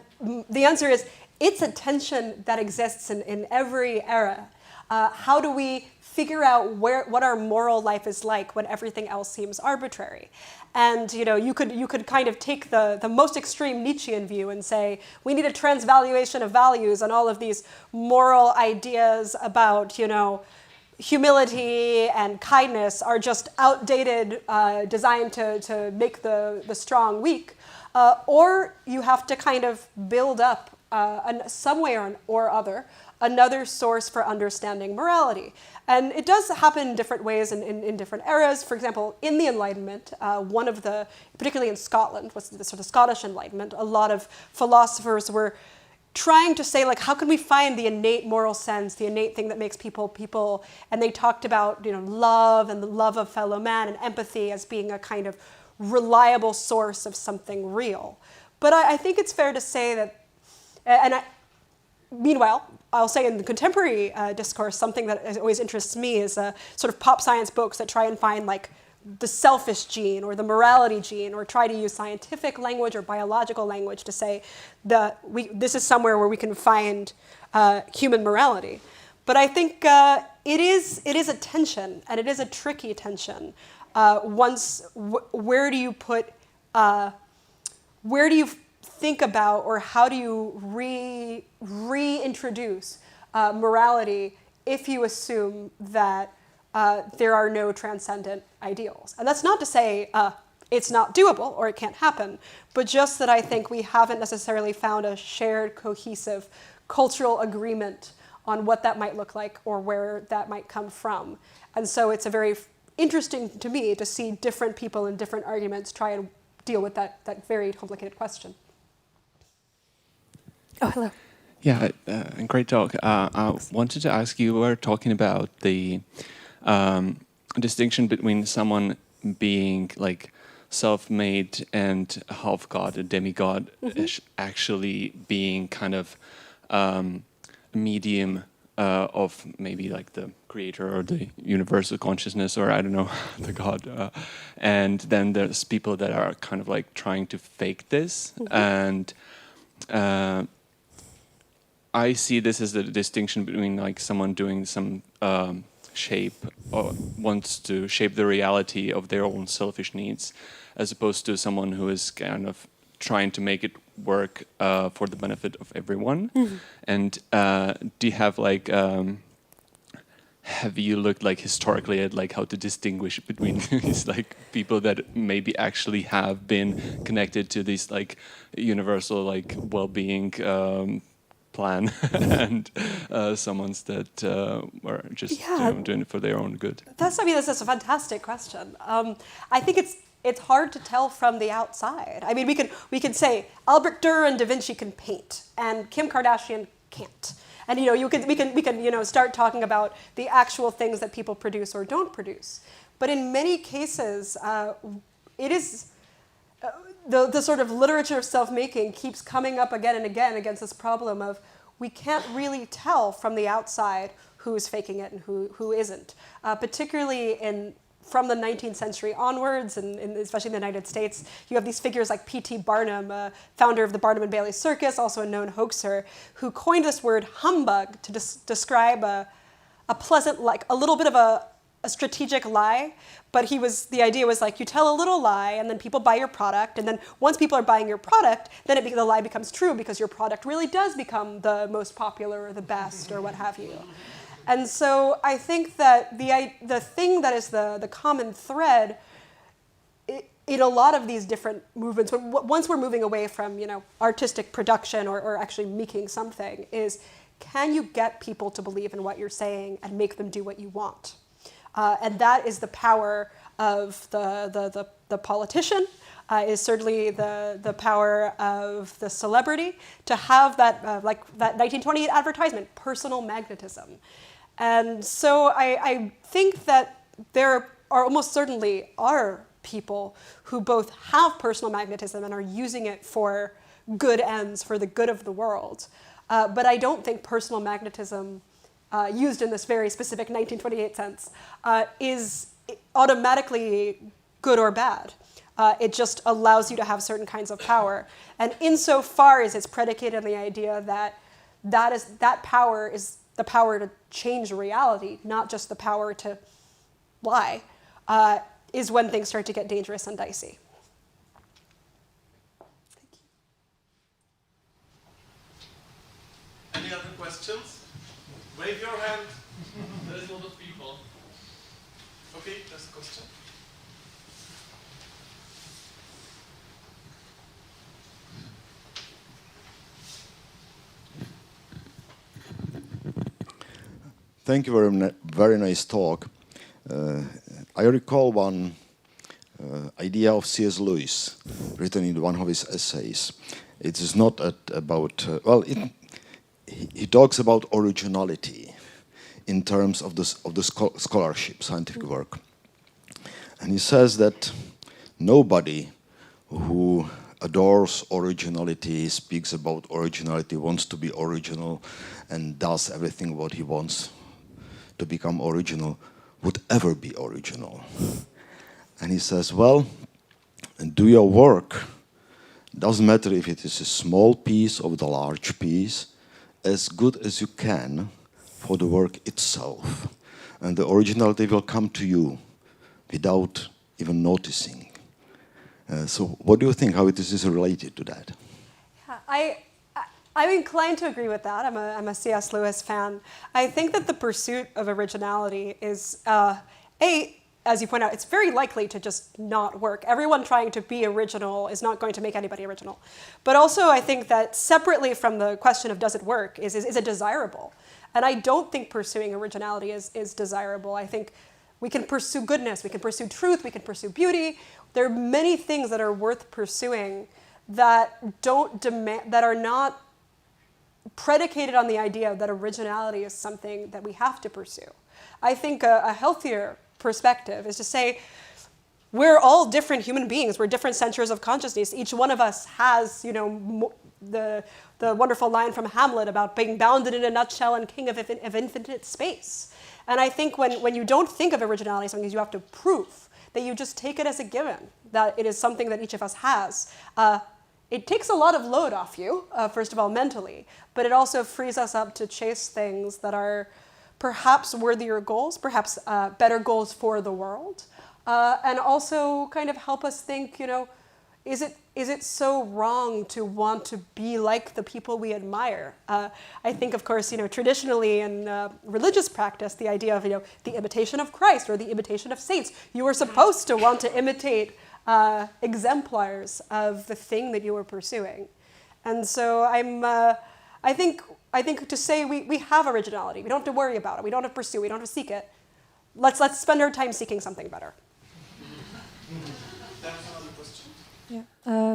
the answer is, it's a tension that exists in every era. How do we figure out what our moral life is like when everything else seems arbitrary? And you could kind of take the most extreme Nietzschean view and say we need a transvaluation of values, and all of these moral ideas about humility and kindness are just outdated, designed to make the strong weak. Or you have to kind of build up some way or other another source for understanding morality. And it does happen in different ways in different eras. For example, in the Enlightenment, one of the, particularly in Scotland, was the sort of Scottish Enlightenment, a lot of philosophers were trying to say, like, how can we find the innate moral sense, the innate thing that makes people people? And they talked about, love and the love of fellow man and empathy as being a kind of reliable source of something real. But I think it's fair to say that, meanwhile, I'll say in the contemporary discourse, something that always interests me is sort of pop science books that try and find like the selfish gene or the morality gene, or try to use scientific language or biological language to say this is somewhere where we can find human morality. But I think it is a tension, and it is a tricky tension. Where do you think about, or how do you reintroduce morality if you assume that there are no transcendent ideals? And that's not to say it's not doable or it can't happen, but just that I think we haven't necessarily found a shared, cohesive cultural agreement on what that might look like or where that might come from. And so it's a very interesting to me to see different people in different arguments try and deal with that very complicated question. Oh, hello. Yeah, great talk. I wanted to ask you, we were talking about the distinction between someone being like self-made and half god, a demigod, actually being kind of a medium of maybe like the creator or the universal consciousness, or I don't know, the god. And then there's people that are kind of like trying to fake this. And I see this as the distinction between like someone doing some shape or wants to shape the reality of their own selfish needs, as opposed to someone who is kind of trying to make it work for the benefit of everyone. And do you have like, have you looked like historically at like how to distinguish between these like people that maybe actually have been connected to this like universal like well-being plan and someone's that were just doing it for their own good? That's a fantastic question. I think it's hard to tell from the outside. I mean, we can say Albert Dürer and Da Vinci can paint, and Kim Kardashian can't. And we can start talking about the actual things that people produce or don't produce. But in many cases, it is. The sort of literature of self-making keeps coming up again and again against this problem of we can't really tell from the outside who's faking it and who isn't. Particularly from the 19th century onwards, and especially in the United States, you have these figures like P.T. Barnum, founder of the Barnum and Bailey Circus, also a known hoaxer, who coined this word humbug to describe a pleasant, like a little bit of a strategic lie, but the idea was like you tell a little lie and then people buy your product, and then once people are buying your product, then the lie becomes true because your product really does become the most popular or the best or what have you. And so I think that the thing that is the common thread in a lot of these different movements, once we're moving away from artistic production or actually making something, is can you get people to believe in what you're saying and make them do what you want? And that is the power of the politician, is certainly the power of the celebrity, to have that, like that 1928 advertisement, personal magnetism. And so I think that there are almost certainly are people who both have personal magnetism and are using it for good ends, for the good of the world. But I don't think personal magnetism, used in this very specific 1928 sense, is automatically good or bad. It just allows you to have certain kinds of power. And insofar as it's predicated on the idea that that power is the power to change reality, not just the power to lie, is when things start to get dangerous and dicey. Any other questions? Wave your hand. There is a lot of people. Okay, there's a question. Thank you very nice talk. I recall one idea of C.S. Lewis, written in one of his essays. It is not about, he talks about originality in terms of the scholarship, scientific work. And he says that nobody who adores originality, speaks about originality, wants to be original, and does everything what he wants to become original, would ever be original. And he says, well, do your work. Doesn't matter if it is a small piece or the large piece, as good as you can for the work itself. And the originality will come to you without even noticing. So what do you think, how it is related to that? Yeah, I'm inclined to agree with that. I'm a C.S. Lewis fan. I think that the pursuit of originality is, as you point out, it's very likely to just not work. Everyone trying to be original is not going to make anybody original. But also I think that separately from the question of does it work, is it desirable? And I don't think pursuing originality is desirable. I think we can pursue goodness, we can pursue truth, we can pursue beauty. There are many things that are worth pursuing that that are not predicated on the idea that originality is something that we have to pursue. I think a healthier perspective is to say, we're all different human beings. We're different centers of consciousness. Each one of us has, the wonderful line from Hamlet about being bounded in a nutshell and king of infinite space. And I think when you don't think of originality as something you have to prove, that you just take it as a given, that it is something that each of us has. It takes a lot of load off you, first of all, mentally, but it also frees us up to chase things that are perhaps worthier goals, perhaps better goals for the world, and also kind of help us think, is it so wrong to want to be like the people we admire? I think, of course, traditionally in religious practice, the idea of, the imitation of Christ or the imitation of saints, you are supposed to want to imitate exemplars of the thing that you were pursuing. And so I think to say we have originality, we don't have to worry about it, we don't have to pursue, we don't have to seek it. Let's spend our time seeking something better. Yeah.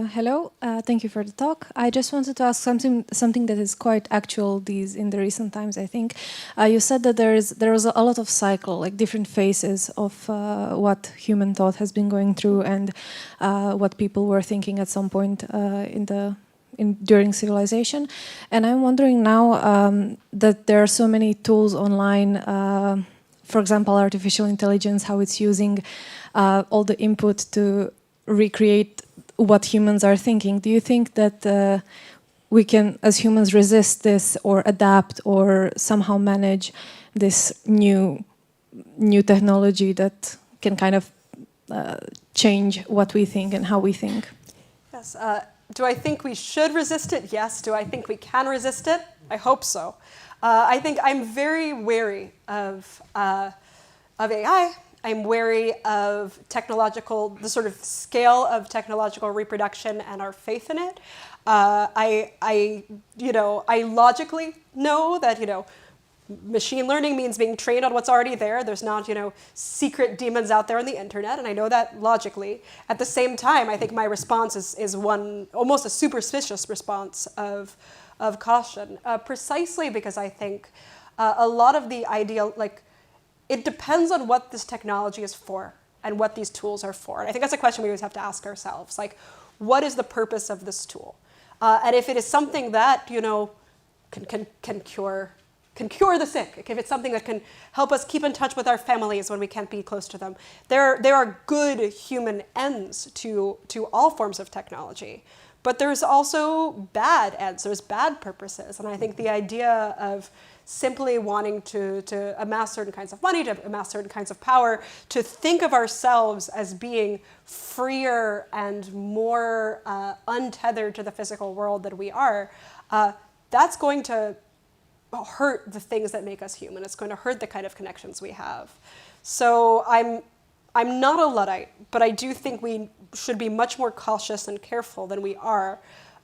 Hello. Thank you for the talk. I just wanted to ask something that is quite actual in the recent times. I think you said that there was a lot of cycle, like different phases of what human thought has been going through and what people were thinking at some point during civilization. And I'm wondering now that there are so many tools online. For example, artificial intelligence, how it's using all the input to recreate what humans are thinking. Do you think that we can, as humans, resist this or adapt or somehow manage this new technology that can kind of change what we think and how we think? Yes. Do I think we should resist it? Yes. Do I think we can resist it? I hope so. I think I'm very wary of AI. I'm wary of the sort of scale of technological reproduction and our faith in it. I logically know that, machine learning means being trained on what's already there. There's not, secret demons out there on the internet, and I know that logically. At the same time, I think my response is one, almost a superstitious response of caution, precisely because I think a lot of the ideal, it depends on what this technology is for and what these tools are for. And I think that's a question we always have to ask ourselves, what is the purpose of this tool? And if it is something that, can cure the sick, if it's something that can help us keep in touch with our families when we can't be close to them, there are good human ends to all forms of technology. But there's also bad ends, there's bad purposes. And I think the idea of simply wanting to amass certain kinds of money, to amass certain kinds of power, to think of ourselves as being freer and more untethered to the physical world that we are, that's going to hurt the things that make us human. It's going to hurt the kind of connections we have. So I'm not a Luddite, but I do think we should be much more cautious and careful than we are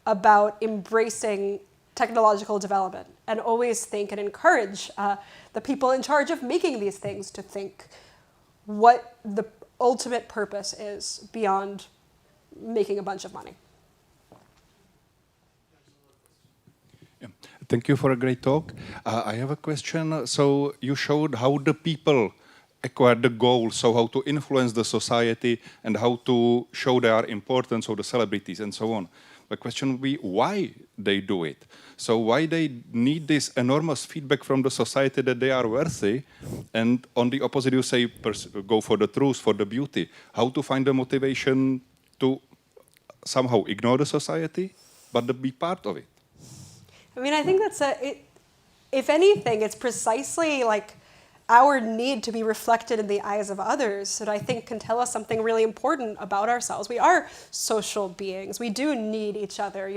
about embracing technological development, and always think and encourage the people in charge of making these things to think what the ultimate purpose is beyond making a bunch of money. Thank you for a great talk. I have a question. So you showed how the people acquire the goals, so how to influence the society and how to show their importance of the celebrities and so on. The question would be why they do it. So why they need this enormous feedback from the society that they are worthy, and on the opposite you say go for the truth, for the beauty. How to find the motivation to somehow ignore the society, but to be part of it? I mean, I think if anything, it's precisely our need to be reflected in the eyes of others that I think can tell us something really important about ourselves. We are social beings. We do need each other.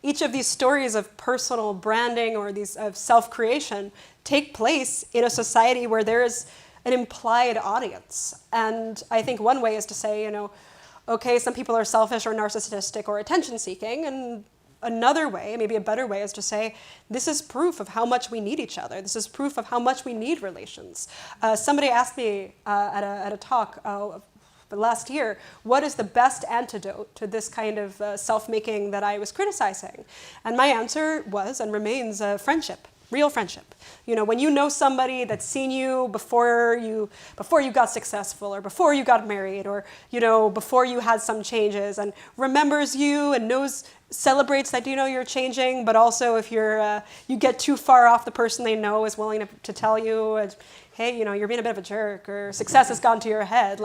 Each of these stories of personal branding or these of self-creation take place in a society where there is an implied audience. And I think one way is to say, okay, some people are selfish or narcissistic or attention-seeking, and another way, maybe a better way, is to say, this is proof of how much we need each other. This is proof of how much we need relations. Somebody asked me at a talk last year, what is the best antidote to this kind of self-making that I was criticizing? And my answer was and remains friendship. Real friendship. When you know somebody that's seen you before you got successful, or before you got married, or before you had some changes, and remembers you and celebrates that you're changing, but also if you get too far off the person they know is willing to tell you, hey, you're being a bit of a jerk, or success has gone to your head.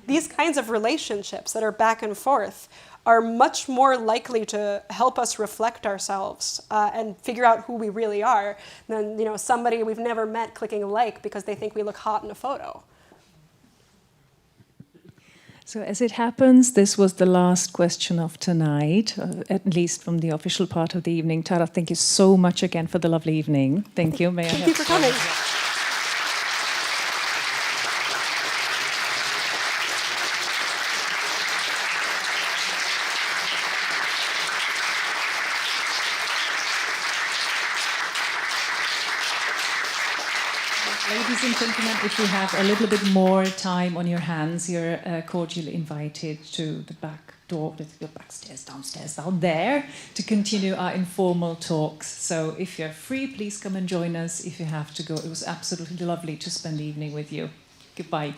These kinds of relationships that are back and forth are much more likely to help us reflect ourselves and figure out who we really are than somebody we've never met clicking like because they think we look hot in a photo. So as it happens, this was the last question of tonight, at least from the official part of the evening. Tara, thank you so much again for the lovely evening. Thank you. Thank you for coming. Ladies and gentlemen, if you have a little bit more time on your hands, you're cordially invited to the back door, the backstairs, downstairs, down there, to continue our informal talks. So if you're free, please come and join us. If you have to go, it was absolutely lovely to spend the evening with you. Goodbye.